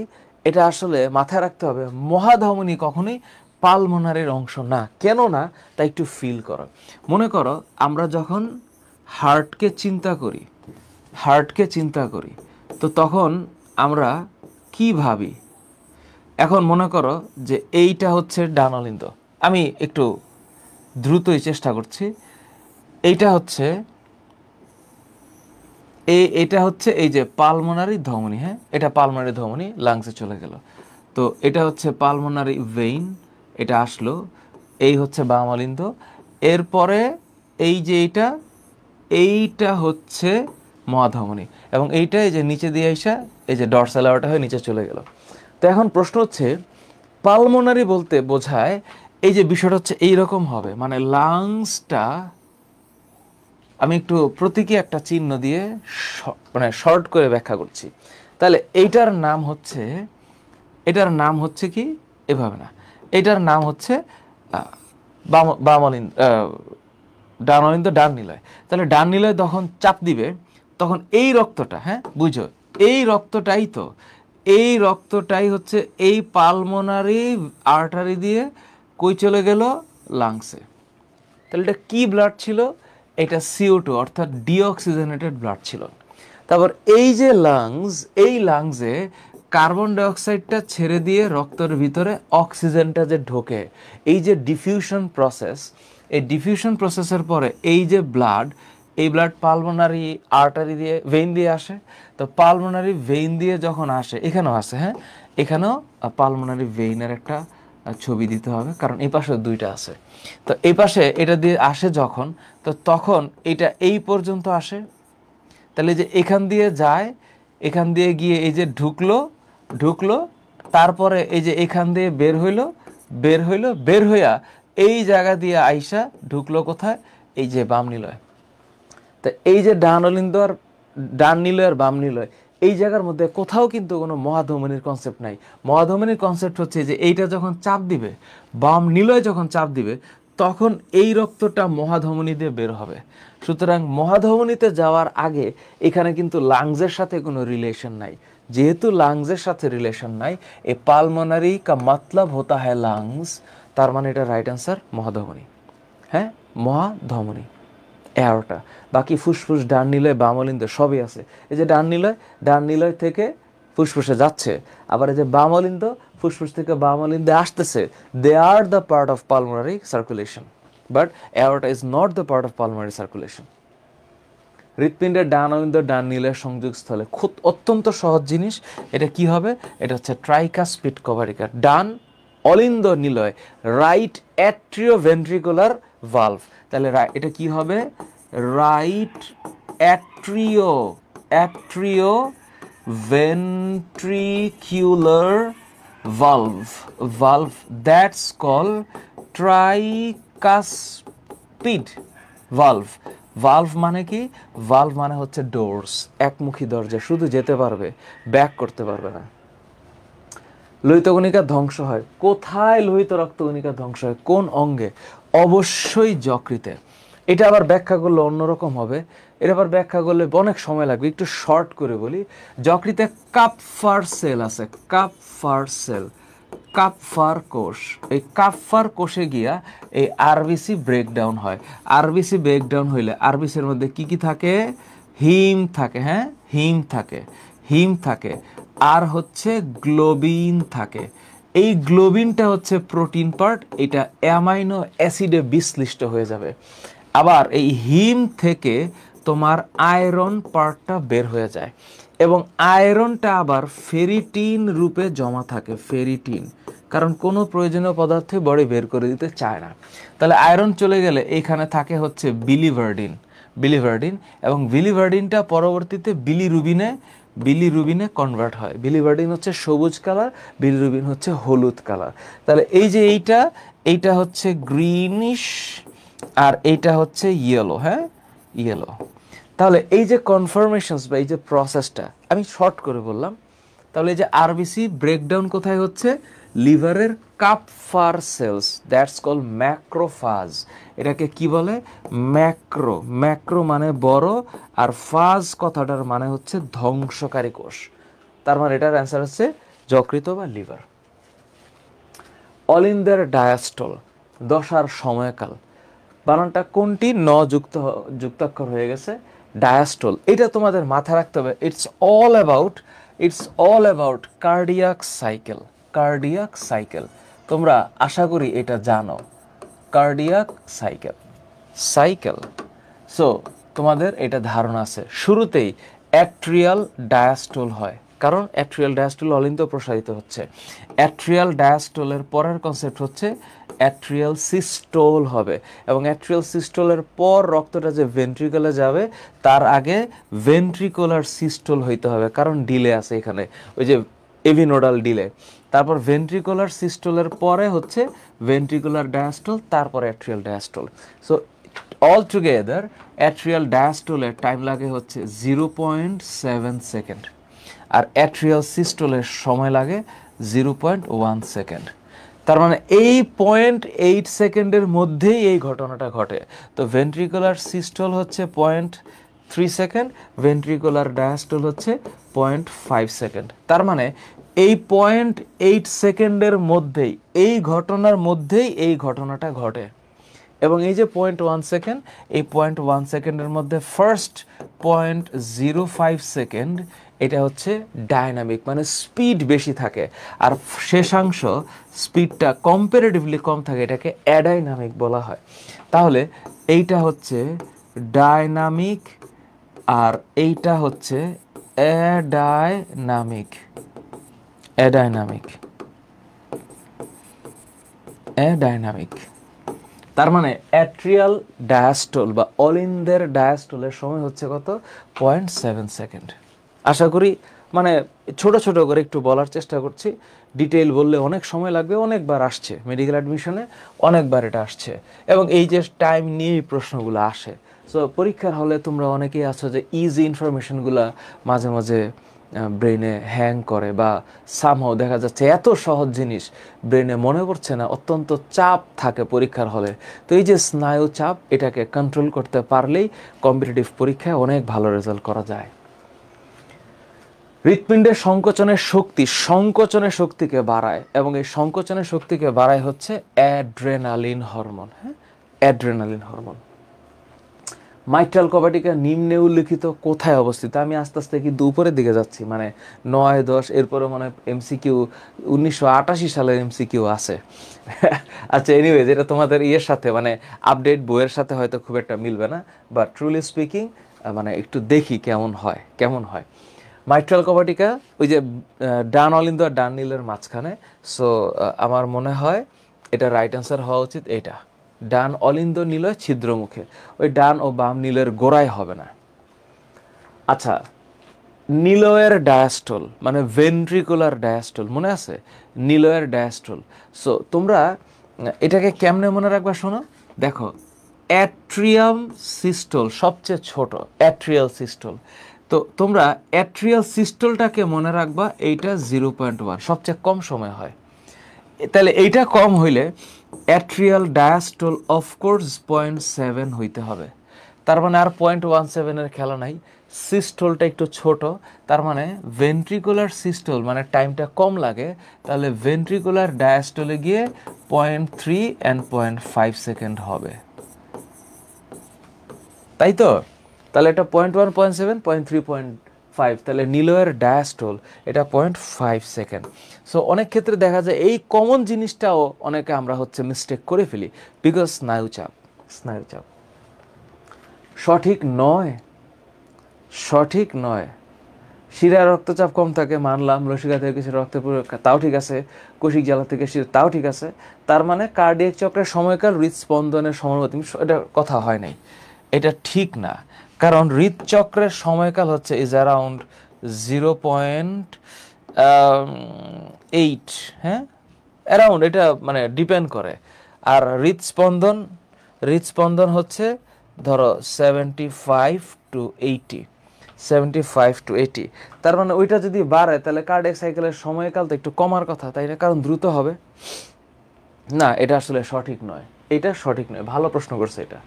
এটা আসলে মাথায় রাখতে হবে, মহাধমনী কখনোই পালমোনারির অংশ না। কেন না তা একটু ফিল করো। মনে করো আমরা যখন হার্টকে চিন্তা করি, হার্টকে চিন্তা করি, তো তখন আমরা কি ভাবি? এখন মনে করো যে এইটা হচ্ছে ডানালিন্দ, আমি একটু দ্রুতই চেষ্টা করছি। এইটা হচ্ছে এটা হচ্ছে এই যে পালমোনারি ধমনী, হ্যাঁ, এটা পালমোনারি ধমনী, লাংসে চলে গেল। তো এটা হচ্ছে পালমোনারি ভেইন, এটা আসলো, এই হচ্ছে বামালিন্দ। এরপরে এই যে এইটা হচ্ছে মহাধমনী, এবং এইটা এই যে নিচে দিয়ে আসা এই যে ডরসাল আওর্টা হয়ে নিচে চলে গেল। তো এখন প্রশ্ন হচ্ছে পালমোনারি বলতে বোঝায় এই যে বিষয়টা হচ্ছে এইরকম হবে, মানে লাংসটা, আমি একটু প্রতীকী একটা চিহ্ন দিয়ে মানে শর্ট করে ব্যাখ্যা করছি। তাহলে এইটার নাম হচ্ছে কি, এভাবে না, এটার নাম হচ্ছে ডানালিন্দ, ডান নিলয়। তাহলে ডান নিলয় যখন চাপ দিবে তখন এই রক্তটা, হ্যাঁ বুঝো, এই রক্তটাই হচ্ছে এই পালমোনারি আর্টারি দিয়ে কই চলে গেল? লাংসে। তাহলে এটা কি ব্লাড ছিল? এটা CO2 অর্থাৎ ডিঅক্সিজেনেটেড ব্লাড ছিল। তারপর এই যে লাংস, এই লাংসে কার্বন ডাইঅক্সাইডটা ছেড়ে দিয়ে রক্তের ভিতরে অক্সিজেনটা যে ঢোকে, এই যে ডিফিউশন প্রসেস, এই ডিফিউশন প্রসেসের পরে এই যে ব্লাড, এই ব্লাড পালমোনারি আর্টারি দিয়ে, ভেইন দিয়ে আসে। তো পালমোনারি ভেইন দিয়ে যখন আসে, এখানেও আসে, হ্যাঁ, এখানেও পালমোনারি ভেইনের একটা ছবি দিতে হবে, কারণ এই পাশে দুইটা আছে। তো এই পাশে এটা দিয়ে আসে যখন, তো তখন এটা এই পর্যন্ত আসে। তাহলে যে এখান দিয়ে যায়, এখান দিয়ে গিয়ে এই যে ঢুকলো, তারপরে এই যে এখান দিয়ে বের হইয়া এই জায়গা দিয়ে আইসা ঢুকলো কোথায়? এই যে বাম নিলয়। তা এই যে ডান নিলয় আর বাম নিলয়, এই জায়গার মধ্যে কোথাও কিন্তু কোনো মহাধমনীর কনসেপ্ট নাই। মহাধমনীর কনসেপ্ট হচ্ছে যে এইটা যখন চাপ দিবে, বাম নিলয় যখন চাপ দিবে, তখন এই রক্তটা মহাধমনী দিয়ে বের হবে। সুতরাং মহাধমনীতে যাওয়ার আগে এখানে কিন্তু লাংসের সাথে কোনো রিলেশন নাই। যেহেতু লাংসের সাথে রিলেশন নাই, এ পালমোনারি কা মতলব হতা হ্যায় লাংস, তার মানে এটা রাইট আনসার মহাধমনী, হ্যাঁ, মহাধমনী, এগারোটা। বাকি ফুসফুস, ডান নিলয়, বামলিন্দ সবই আছে। এই যে ডান নিলয় থেকে ফুসফুসে যাচ্ছে, আবার এই যে বামলিন্দ ফুসফুস থেকে বামলিন্দে আসতেছে। They are the part of pulmonary circulation, but এগারোটা is not the part of pulmonary circulation. হৃৎপিণ্ডের ডান অলিন্দ, ডান নিলয়ের সংযোগস্থলে খুব অত্যন্ত সহজ জিনিস। এটা কি হবে? এটা হচ্ছে ট্রাইকাসপিড কভারিকা, ডান অলিন্দ নিলয়, রাইট অ্যাট্রিওভেন্ট্রিকুলার ভালভ। তাহলে এটা কি হবে? Right atrioventricular valve that's called tricuspid valve. valve মানে কি? valve মানে হচ্ছে ডোরস, একমুখী দরজা, শুধু যেতে পারবে, ব্যাক করতে পারবে না। লোহিত কণিকা ধ্বংস হয় কোথায়? লোহিত রক্তকণিকা ধ্বংস হয় কোন অঙ্গে? অবশ্যই যকৃতে। এটা আবার ব্যাখ্যা করলে অন্যরকম হবে, এটা আবার ব্যাখ্যা করলে অনেক সময় লাগবে, একটু শর্ট করে বলি। যকৃতে কাপফার সেল আছে, কাপফার কোষ। এই কাপফার কোষে গিয়া এই আরবিসি ব্রেকডাউন হয়। আরবিসি ব্রেকডাউন হইলে আরবিসির মধ্যে কি কি থাকে? হিম থাকে, হ্যাঁ, হিম থাকে, আর হচ্ছে গ্লোবিন থাকে। এই গ্লোবিনটা হচ্ছে প্রোটিন পার্ট, এটা অ্যামাইনো অ্যাসিডে বিশ্লিষ্ট হয়ে যাবে। আবার এই হিম থেকে তোমার আয়রন পার্টটা বের হয়ে যায় এবং আয়রনটা আবার ফেরিটিন রূপে জমা থাকে, ফেরিটিন, কারণ কোনো প্রয়োজনীয় পদার্থে বডি বের করে দিতে চায় না। তাহলে আয়রন চলে গেলে এইখানে থাকে হচ্ছে বিলিভার্ডিন, বিলিভার্ডিন, এবং বিলিভার্ডিনটা পরবর্তীতে বিলিরুবিনে কনভার্ট হয়। বিলিভার্ডিন হচ্ছে সবুজ কালার, বিলিরুবিন হচ্ছে হলুদ কালার। তাহলে এই যে এইটা হচ্ছে গ্রিনিশ আর এইটা হচ্ছে ইয়েলো, হ্যাঁ ইয়েলো। তাহলে এই যে কনফার্মেশনস বা এই যে প্রসেসটা আমি শর্ট করে বললাম। তাহলে এই যে আরবিসি ব্রেকডাউন কোথায় হচ্ছে? লিভারের কাপফার সেলস, দ্যাটস কল ম্যাক্রোফাজ। এটাকে কি বলে? ম্যাক্রো। ম্যাক্রো মানে বড়, আর ফাজ কথাটার মানে হচ্ছে ধ্বংসকারী কোষ। তার মানে এটার অ্যান্সার হচ্ছে যকৃত বা লিভার। অলিন্দের ডায়াস্টল, দশার সময়কাল, বানানটা কোনটি? যুক্তাক্ষর হয়ে গেছে, ডায়াস্টল। এটা তোমাদের মাথায় রাখতে হবে। It's all about cardiac cycle. Cardiac cycle তোমরা আশা করি এটা জানো, কার্ডিয়াক সাইকেল। সো তোমাদের এটা ধারণা আছে। শুরুতেই অ্যাট্রিয়াল ডায়াস্টল হয়, কারণ অ্যাট্রিয়াল ডায়াস্টল অলিন্দ প্রসারিত হচ্ছে। অ্যাট্রিয়াল ডায়াস্টলের পরের কনসেপ্ট হচ্ছে অ্যাট্রিয়াল সিস্টোল হবে, এবং অ্যাট্রিয়াল সিস্টোলের পর রক্তটা যে ভেন্ট্রিকলে যাবে তার আগে ভেন্ট্রিকুলার সিস্টোল হইতে হবে, কারণ ডিলে আছে এখানে, ওই যে এভিনোডাল ডিলে। তারপর ভেন্ট্রিকুলার সিস্টোলের পরে হচ্ছে ভেন্ট্রিকুলার ডায়াস্টল, তারপর atrial diastole. So all together atrial ডায়াস্টলের টাইম লাগে হচ্ছে 0.7 সেকেন্ড, আর অ্যাট্রিয়াল সিস্টোলের সময় লাগে 0.1 সেকেন্ড। তার মানে এই 0.8 সেকেন্ডের মধ্যেই এই ঘটনাটা ঘটে। তো ভেন্ট্রিকুলার সিস্টোল হচ্ছে 0.3 সেকেন্ড, ভেন্ট্রিকুলার ডায়াস্টল হচ্ছে 0.5 সেকেন্ড। তার মানে এই 0.8 সেকেন্ডের মধ্যেই, এই ঘটনার মধ্যেই এই ঘটনাটা ঘটে। এবং এই যে 0.1 সেকেন্ড, এই 0.1 সেকেন্ডের মধ্যে ফার্স্ট 0.05 সেকেন্ড এটা হচ্ছে ডায়নামিক, মানে স্পিড বেশি থাকে, আর শেষাংশ স্পিডটা কম্পারেটিভলি কম থাকে, এটাকে অ্যাডাইনামিক বলা হয়। তাহলে এইটা হচ্ছে ডায়নামিক আর এইটা হচ্ছে অ্যাডাইনামিক। তার মানে অ্যাট্রিয়াল ডায়াস্টল বা অলিন্দের ডায়াস্টলের সময় হচ্ছে কত? 0.7 সেকেন্ড। আশা করি মানে ছোট ছোট করে একটু বলার চেষ্টা করছি, ডিটেইল বললে অনেক সময় লাগবে। অনেকবার আসছে মেডিকেল অ্যাডমিশনে, অনেকবার এটা আসছে, এবং এই যে টাইম নিয়েই প্রশ্নগুলো আসে। সো পরীক্ষার হলে তোমরা অনেকেই আছো যে ইজি ইনফরমেশনগুলো মাঝে মাঝে ব্রেনে হ্যাং করে, বা সামহাও দেখা যাচ্ছে এত সহজ জিনিস ব্রেনে মনে পড়ছে না, অত্যন্ত চাপ থাকে পরীক্ষার হলে। তো এই যে স্নায়ু চাপ, এটাকে কন্ট্রোল করতে পারলেই কম্পিটিটিভ পরীক্ষায় অনেক ভালো রেজাল্ট করা যায়। হৃৎপিণ্ডের সংকোচনের শক্তিকে বাড়ায়, এবং এই সংকোচনের শক্তিকে বাড়ায় হচ্ছে অ্যাড্রেনালিন হরমোন। হ্যাঁ, অ্যাড্রেনালিন হরমোন। মাইট্রাল কবাটিকা নিম্নে উল্লেখিত কোথায় অবস্থিত? আমি আস্তে আস্তে কিন্তু উপরের দিকে যাচ্ছি, মানে 9, 10, এরপরে মানে এমসিকিউ 1988 সালের এমসিকিউ আছে। আচ্ছা, এনিওয়েজ, এটা তোমাদের ইয়ের সাথে মানে আপডেট বইয়ের সাথে হয়তো খুব একটা মিলবে না, বাট ট্রুলি স্পিকিং মানে একটু দেখি কেমন হয়। মাইট্রাল কবাটিকা ওই যে ডান অলিন্দ আর ডান নীলের মাঝখানে। সো আমার মনে হয় এটা রাইট অ্যান্সার হওয়া উচিত এটা, ডান অলিন্দ নিলয় ছিদ্রমুখে। ওই ডান ও বাম নিলয়ের গোড়ায় হবে না। আচ্ছা, নিলয়ের ডায়াস্টল মানে ভেন্ট্রিকুলার ডায়াস্টল মনে আছে? নিলয়ের ডায়াস্টল। সো তোমরা এটাকে কেমনে মনে রাখবা শোনো, দেখো, অ্যাট্রিয়াম সিস্টল সবচেয়ে ছোট, অ্যাট্রিয়াল সিস্টল। তো তোমরা অ্যাট্রিয়াল সিস্টলটাকে মনে রাখবা, এইটা 0.1 সবচেয়ে কম সময় হয়। তাহলে এইটা কম হইলে অ্যাট্রিয়াল ডায়াস্টল অফকোর্স 0.7 হইতে হবে। তার মানে আর 0.17 খেলা নাই। সিস্টলটা একটু ছোট, তার মানে ভেন্ট্রিকুলার সিস্টল মানে টাইমটা কম লাগে, তাহলে ভেন্ট্রিকুলার ডায়াস্টলে গিয়ে 0.3 অ্যান্ড 0.5 সেকেন্ড হবে, তাই তো? তাহলে এটা 0.1, 0.7, 0.3, 0.5, তাহলে নিলয়ের ডায়াস্টল এটা 0.5 সেকেন্ড। সো অনেক ক্ষেত্রে দেখা যায় এই কমন জিনিসটাও অনেকে আমরা হচ্ছে মিস্টেক করে ফেলি, বিকজ স্নায়ুচাপ। সঠিক নয়, সঠিক নয়। শিরায় রক্তচাপ কম থাকে মানলাম, লসিকা থেকে কিছু রক্তে তাও ঠিক আছে, কোষিক জ্বালা থেকে শিরা তাও ঠিক আছে। তার মানে কার্ডিয়াক চক্রের সময়কাল হৃদস্পন্দনের সমানুপাতিক, এটা কথা হয় নাই, এটা ঠিক না। কারণ হৃদচক্রের সময়কাল হচ্ছে ইজ অ্যারাউন্ড 0.8, হ্যাঁ অ্যারাউন্ড, এটা মানে ডিপেন্ড করে। আর হৃদস্পন্দন হচ্ছে ধরো 75 to 80। তার মানে ওইটা যদি বাড়ে তাহলে কার্ডিয়াক সাইকেলের সময়কাল তো একটু কমার কথা, তাই না? কারণ দ্রুত হবে না। এটা আসলে সঠিক নয়, এটা সঠিক নয়। ভালো প্রশ্ন করছে এটা,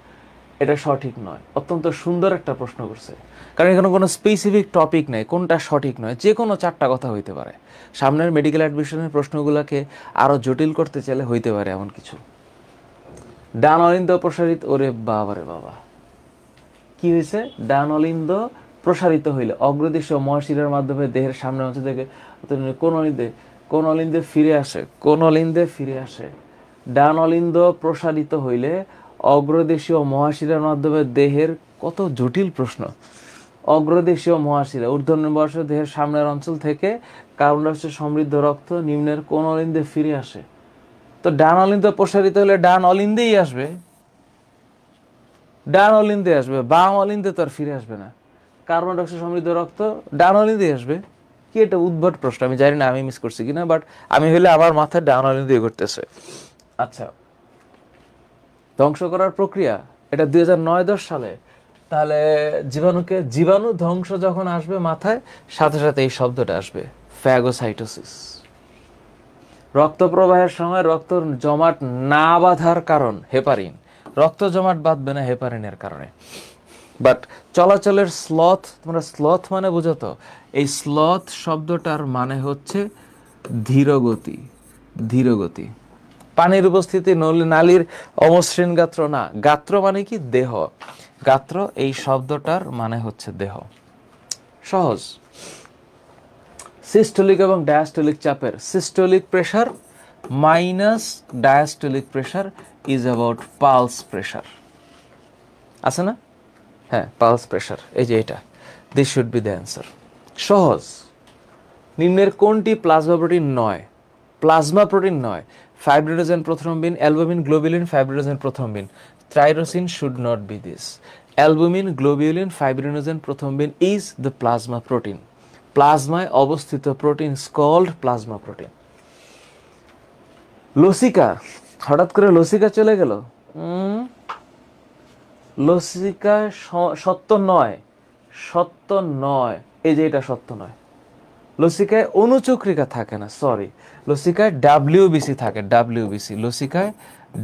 এটা সঠিক নয়। অত্যন্ত সুন্দর একটা প্রশ্ন করছে, কারণ এখানে কোনো স্পেসিফিক টপিক নেই কোনটা সঠিক নয়, যে কোনো চারটা কথা হইতে পারে। সামনের মেডিকেল অ্যাডমিশনের প্রশ্নগুলোকে আরও জটিল করতে চাইলে হইতে পারে এমন কিছু। ডান অলিন্দ প্রসারিত, ওরে বাবা রে বাবা, কি হয়েছে? ডান অলিন্দ প্রসারিত হইলে অগ্রদেশীয় মহাশিরার মাধ্যমে দেহের সামনে অংশ থেকে কোন অলিন্দে ফিরে আসে। ডান অলিন্দ প্রসারিত হইলে অগ্রদেশীয় মহাশিরার মাধ্যমে দেহের, কত জটিল প্রশ্ন। অগ্রদেশীয় মহাশিরা ঊর্ধ্বনিম্বাশয় দেহের সামনের অঞ্চল থেকে কার্বন ডাইঅক্সাইড সমৃদ্ধ রক্ত নিম্নের কোন অলিন্দে ফিরে আসে। তো ডান অলিন্দ প্রসারিত হলে ডান অলিন্দেই আসবে, ডান অলিন্দে আসবে, বাম অলিন্দে তো আর ফিরে আসবে না। কার্বন ডাইঅক্সাইড সমৃদ্ধ রক্ত ডান অলিন্দে আসবে। কি এটা উদ্ভট প্রশ্ন, আমি জানি না আমি মিস করছি কিনা, বাট আমি হইলে আমার মাথায় ডান অলিন্দে করতেছে। আচ্ছা, ধ্বংস করার প্রক্রিয়া, এটা 2009-10 সালে। তাহলে জীবাণু ধ্বংস যখন আসবে মাথায়, সাথে সাথে এই শব্দটা আসবে, ফ্যাগোসাইটোসিস। রক্ত প্রবাহের সময় রক্ত জমাট না বাঁধার কারণ হেপারিন। রক্ত জমাট বাঁধবে না হেপারিনের কারণে। বাট চলাচলের স্লথ, তোমরা স্লথ মানে বুঝো তো? এই স্লথ শব্দটার মানে হচ্ছে ধীরগতি, ধীরগতি। পানির উপস্থিতি নালীর অমসৃণ গাত্র না, গাত্র মানে কি? দেহ। গাত্র এই শব্দটার মানে হচ্ছে দেহ। সহজ। সিস্টোলিক এবং ডায়াস্টোলিক চাপের, systolic pressure minus diastolic pressure is about pulse pressure, আছে না? হ্যাঁ, পালস প্রেশার, এই যে এটা, this should be the answer. সহজ। নিম্নের কোনটি প্লাজমা প্রোটিন নয়? প্লাজমা প্রোটিন নয়। Fibrinogen prothrombin, albumin, globulin, fibrinogen prothrombin. Tyrosine should not be this. Albumin, globulin, fibrinogen prothrombin is the plasma protein. প্লাজমায় অবস্থিত প্রোটিন কল্ড প্লাজমা প্রোটিন। লসিকা, হঠাৎ করে লসিকা চলে গেল। লসিকা সত্য নয়, সত্য নয়, এই যে এটা সত্য নয়। লসিকায় অনুচক্রিকা থাকে না, সরি, লসিকায় ডাব্লিউবিসি থাকে, ডাব্লিউবিসি। লসিকায়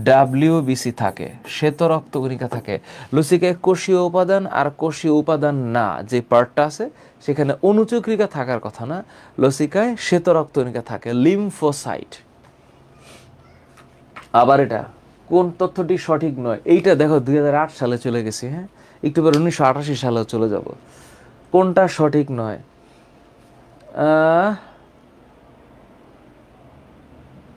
ডাব্লিউবিসি থাকে, শ্বেত রক্তকণিকা থাকে। লসিকায় কোষীয় উপাদান আর কোষীয় উপাদান না যে পার্টটা আছে সেখানে অনুচক্রিকা থাকার কথা না, লসিকায় শ্বেত রক্তকণিকা থাকে, লিম্ফোসাইট। আবার এটা কোন তথ্যটি সঠিক নয়? এইটা দেখো 2008 সালে চলে গেছি, হ্যাঁ, একটু পরে 1988 সালেও চলে যাব। কোনটা সঠিক নয়?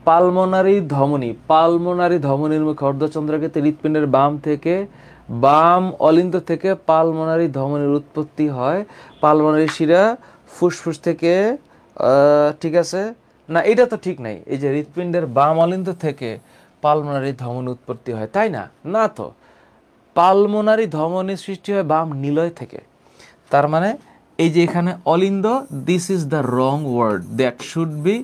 পালমোনারি ধমনী, পালমোনারি ধমনীর মুখে অর্ধচন্দ্রাকৃতি হৃৎপিণ্ডের বাম অলিন্দ থেকে পালমোনারি ধমনীর উৎপত্তি হয়। পালমোনারি শিরা ফুসফুস থেকে, ঠিক আছে না? এটা তো ঠিক নাই। এই যে হৃৎপিণ্ডের বাম অলিন্দ থেকে পালমোনারি ধমনী উৎপত্তি হয়, তাই না? না তো, পালমোনারি ধমনী সৃষ্টি হয় বাম নিলয় থেকে। তার মানে এই যে এখানে অলিন্দ, this is the wrong word, that should be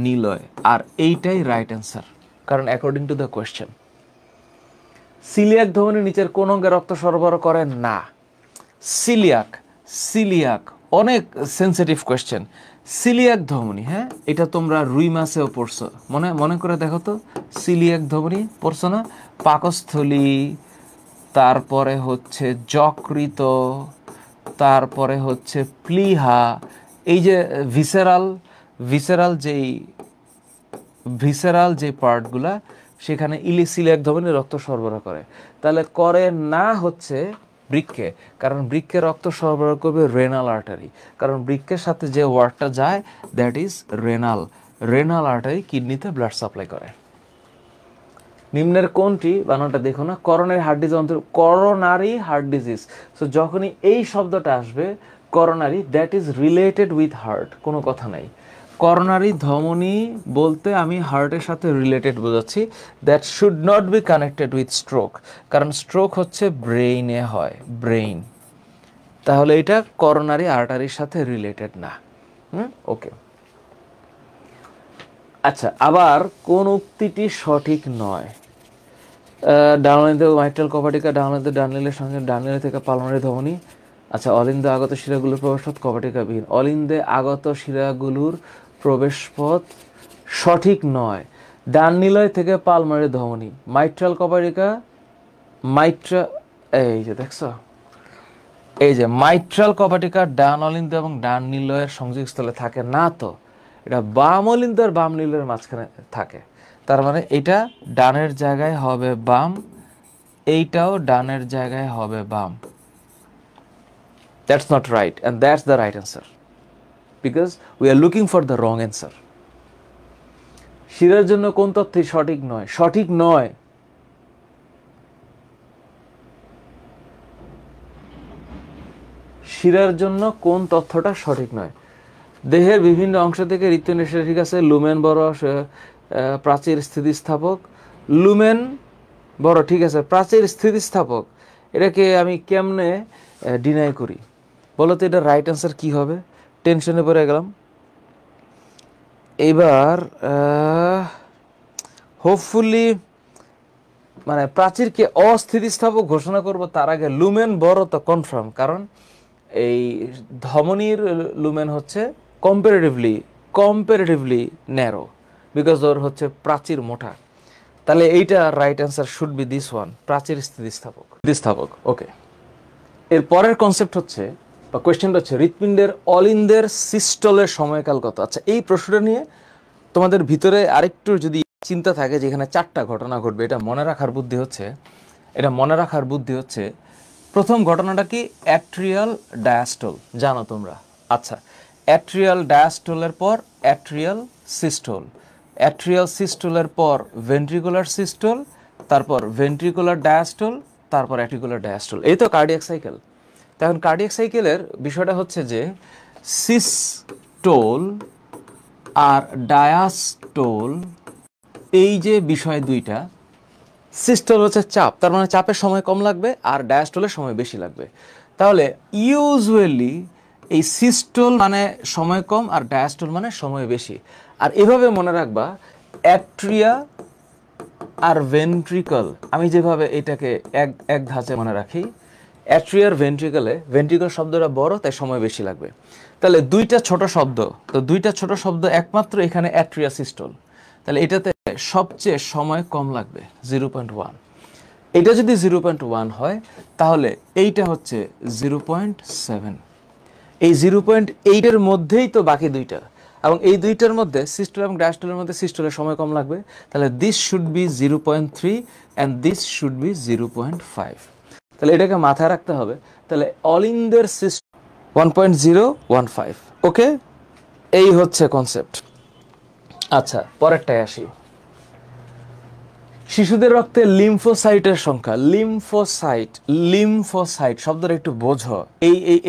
নিলয়। আর এইটাই রাইট অ্যান্সার, কারণ according to the question. Coeliac ধমনী নিচের কোন অঙ্গে রক্ত সরবরাহ করে না? সিলিয়াক অনেক সেন্সিটিভ কোয়েশ্চেন। সিলিয়াক ধমনী, হ্যাঁ, এটা তোমরা রুই মাছেও পড়ছো, মনে করে দেখো তো। সিলিয়াক ধমনী পড়ছো না? পাকস্থলী, তারপরে হচ্ছে যকৃত, তারপরে হচ্ছে প্লিহা, এই যে ভিসেরাল যে পার্টগুলা, সেখানে সিলিয়াক ধমনী রক্ত সরবরাহ করে। তাহলে করে না হচ্ছে বৃক্কে, কারণ বৃক্কে রক্ত সরবরাহ করবে রেনাল আর্টারি, কারণ বৃক্কের সাথে যে ওয়ার্ডটা যায় that is renal. Renal artery কিডনিতে ব্লাড সাপ্লাই করে। নিম্নের কোনটি, বানানটা দেখো না, করোনারি হার্ট ডিজিজ অন্তর, করোনারি হার্ট ডিজিজ। সো যখনই এই শব্দটা আসবে coronary, that is related with heart, কোনো কথা নাই। করোনারি ধমনী বলতে আমি হার্টের সাথে রিলেটেড বোঝাচ্ছি, that should not B connected with stroke, কারণ স্ট্রোক হচ্ছে ব্রেইনে হয়, ব্রেইন। তাহলে এটা করোনারি আর্টারির সাথে রিলেটেড না। ওকে। আচ্ছা, আবার কোন উক্তিটি সঠিক নয়? ডাউনলাইনতে মাইট্রাল কপাটিকা, ডাউনলাইনতে ডানলিলের সঙ্গে ডানলিলে থেকে পালমারি ধমনী। আচ্ছা, অলিন্দে আগত শিরাগুলোর প্রবেশপথ কপাটিকাবিহীন। অলিন্দে আগত শিরাগুলোর প্রবেশপথ সঠিক নয়। ডাননিলয় থেকে পালমারি ধমনী, মাইট্রাল কপাটিকা, এই যে দেখছো, এই যে মাইট্রাল কপাটিকা ডান অলিন্দ এবং ডান নিলয়ের সংযোগস্থলে থাকে না, তো এটা বাম অলিন্দ আর বাম নিলয়ের মাঝখানে থাকে। তার মানে এটা ডানের জায়গায় হবে বাম, এইটাও ডানের জায়গায় হবে বাম। That's not right and that's the right answer, because we are looking for the wrong answer. শিরার জন্য কোন তথ্যই সঠিক নয়? সঠিক নয়। শিরার জন্য কোন তথ্যটা সঠিক নয়? দেহের বিভিন্ন অংশ থেকে হৃৎপিণ্ড, ঠিক আছে, লুমেন বড়, প্রাচীর স্থিতিস্থাপক। লুমেন বড়, ঠিক আছে, প্রাচীর স্থিতিস্থাপক, এটাকে আমি কেমনে ডিনাই করি বলো তো? এটা রাইট অ্যান্সার কি হবে? টেনশনে পড়ে গেলাম। এইবার হোপফুলি মানে প্রাচীরকে অস্থিতিস্থাপক ঘোষণা করব তার আগে লুমেন বড় তো কনফার্ম, কারণ এই ধমনীর লুমেন হচ্ছে কম্পারেটিভলি ন্যারো, বিকজ ওর হচ্ছে প্রাচীর মোটা। তাহলে এইটা right answer should be this one, প্রাচীর স্থিতিস্থাপক। ওকে, এর পরের কনসেপ্ট হচ্ছে বা কোয়েশ্চেনটা হচ্ছে হৃৎপিণ্ডের অলিন্দের সিস্টলের সময়কাল কত? আচ্ছা, এই প্রশ্নটা নিয়ে তোমাদের ভিতরে আরেকটু যদি চিন্তা থাকে যেখানে 4টা ঘটনা ঘটবে, এটা মনে রাখার বুদ্ধি হচ্ছে প্রথম ঘটনাটা কি? অ্যাট্রিয়াল ডায়াস্টল, জানো তোমরা? আচ্ছা, অ্যাট্রিয়াল ডায়াস্টলের পর অ্যাট্রিয়াল সিস্টল, অ্যাট্রিয়াল সিস্টলের পর ভেন্ট্রিকুলার সিস্টল, তারপর ভেন্ট্রিকুলার ডায়াস্টল, তারপর অ্যাট্রিকুলার ডায়াস্টল। এই তো কার্ডিয়াক সাইকেল। তখন কার্ডিয়াক সাইকেলের বিষয়টা হচ্ছে যে সিস্টোল আর ডায়াস্টোল, এই যে বিষয় দুইটা, সিস্টল হচ্ছে চাপ, তার মানে চাপের সময় কম লাগবে, আর ডায়াস্টলের সময় বেশি লাগবে। তাহলে ইউজুয়ালি এই সিস্টল মানে সময় কম আর ডায়াস্টল মানে সময় বেশি। আর এভাবে মনে রাখবা, অ্যাট্রিয়া আর ভেন্ট্রিকল, আমি যেভাবে এটাকে এক ধাঁচে মনে রাখি, অ্যাট্রিয়ার ভেন্ট্রিকলে, ভেন্ট্রিকল শব্দটা বড় তাই সময় বেশি লাগবে। তাহলে দুইটা ছোট শব্দ, তো দুইটা ছোট শব্দ একমাত্র এখানে অ্যাট্রিয়া সিস্টল, তাহলে এটাতে সবচেয়ে সময় কম লাগবে 0.1। এটা যদি 0.1 হয় তাহলে এইটা হচ্ছে 0.7। এই 0.8-এর মধ্যেই তো বাকি দুইটা, এবং এই দুইটার মধ্যে সিস্টল এবং ডায়াস্টলের মধ্যে সিস্টলের সময় কম লাগবে। তাহলে this should B 0.3 and this should B 0.5। তাহলে এটাকে মাথায় রাখতে হবে। তাহলে অলিন্দের সিস্টল 1.015। ওকে, এই হচ্ছে কনসেপ্ট। আচ্ছা, পরেরটায় আসি। শিশুদের রক্তে লিম্ফোসাইটের সংখ্যা। লিম্ফোসাইট শব্দটা একটু বোঝো।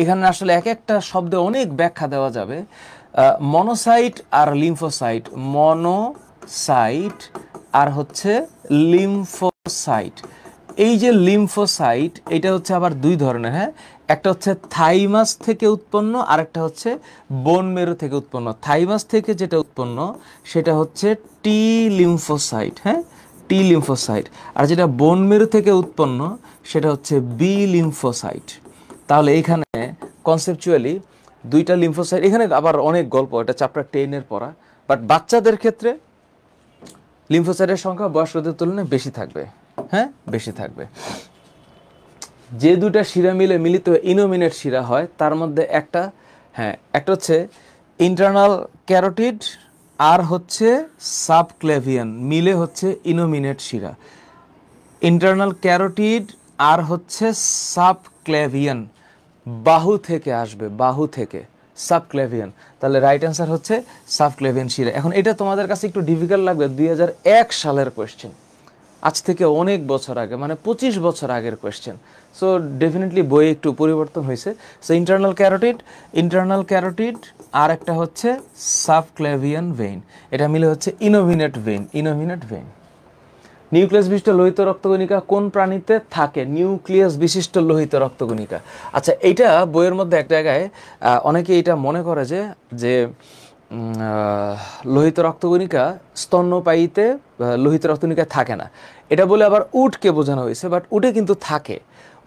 এখানে আসলে এক একটা শব্দে অনেক ব্যাখ্যা দেওয়া যাবে। মনোসাইট আর লিম্ফোসাইট, মনোসাইট আর হচ্ছে লিম্ফোসাইট। এই যে লিম্ফোসাইট, এটা হচ্ছে আবার দুই ধরনের। হ্যাঁ, একটা হচ্ছে থাইমাস থেকে উৎপন্ন, আর একটা হচ্ছে বোন মেরু থেকে উৎপন্ন। থাইমাস থেকে যেটা উৎপন্ন সেটা হচ্ছে টি লিম্ফোসাইট, হ্যাঁ, টি লিম্ফোসাইট। আর যেটা বোন মেরু থেকে উৎপন্ন সেটা হচ্ছে বি লিম্ফোসাইট। তাহলে এখানে কনসেপচুয়ালি দুইটা লিম্ফোসাইট, এখানে আবার অনেক গল্প, এটা চ্যাপ্টার 10-এর পড়া। বাট বাচ্চাদের ক্ষেত্রে লিম্ফোসাইটের সংখ্যা বয়স্কদের তুলনায় বেশি থাকবে। হ্যাঁ, বেশি থাকবে। যে দুটা শিরা মিলে মিলিত ইনোমিনেট শিরা হয় তার মধ্যে একটা হচ্ছে ইন্টারনাল ক্যারোটিড আর হচ্ছে সাবক্লেভিয়ান, মিলে হচ্ছে ইনোমিনেট শিরা। ইন্টারনাল ক্যারোটিড আর হচ্ছে সাবক্লেভিয়ান, বাহু থেকে আসবে, বাহু থেকে, সাবক্লেভিয়ান। তাহলে রাইট অ্যান্সার হচ্ছে সাবক্লেভিয়ান শিরা। এখন এটা তোমাদের কাছে একটু ডিফিকাল্ট লাগবে, 2001 সালের কোয়েশ্চেন। আজ থেকে অনেক বছর আগে, মানে 25 বছর আগের কোয়েশ্চেন। সো ডেফিনেটলি বইয়ে একটু পরিবর্তন হয়েছে। সো ইন্টারনাল ক্যারোটিড আর একটা হচ্ছে সাবক্লেভিয়ান ভেইন, এটা মিলে হচ্ছে ইনোভিনেট ভেইন। নিউক্লিয়াস বিশিষ্ট লোহিত রক্তকণিকা কোন প্রাণীতে থাকে? নিউক্লিয়াস বিশিষ্ট লোহিত রক্তকণিকা। আচ্ছা, এইটা বইয়ের মধ্যে এক জায়গায় অনেকে এটা মনে করে যে লোহিত রক্তকণিকা স্তন্যপায়ীতে লোহিত রক্তকণিকা থাকে না, এটা বলে আবার উটকে বোঝানো হয়েছে, বাট উটে কিন্তু থাকে,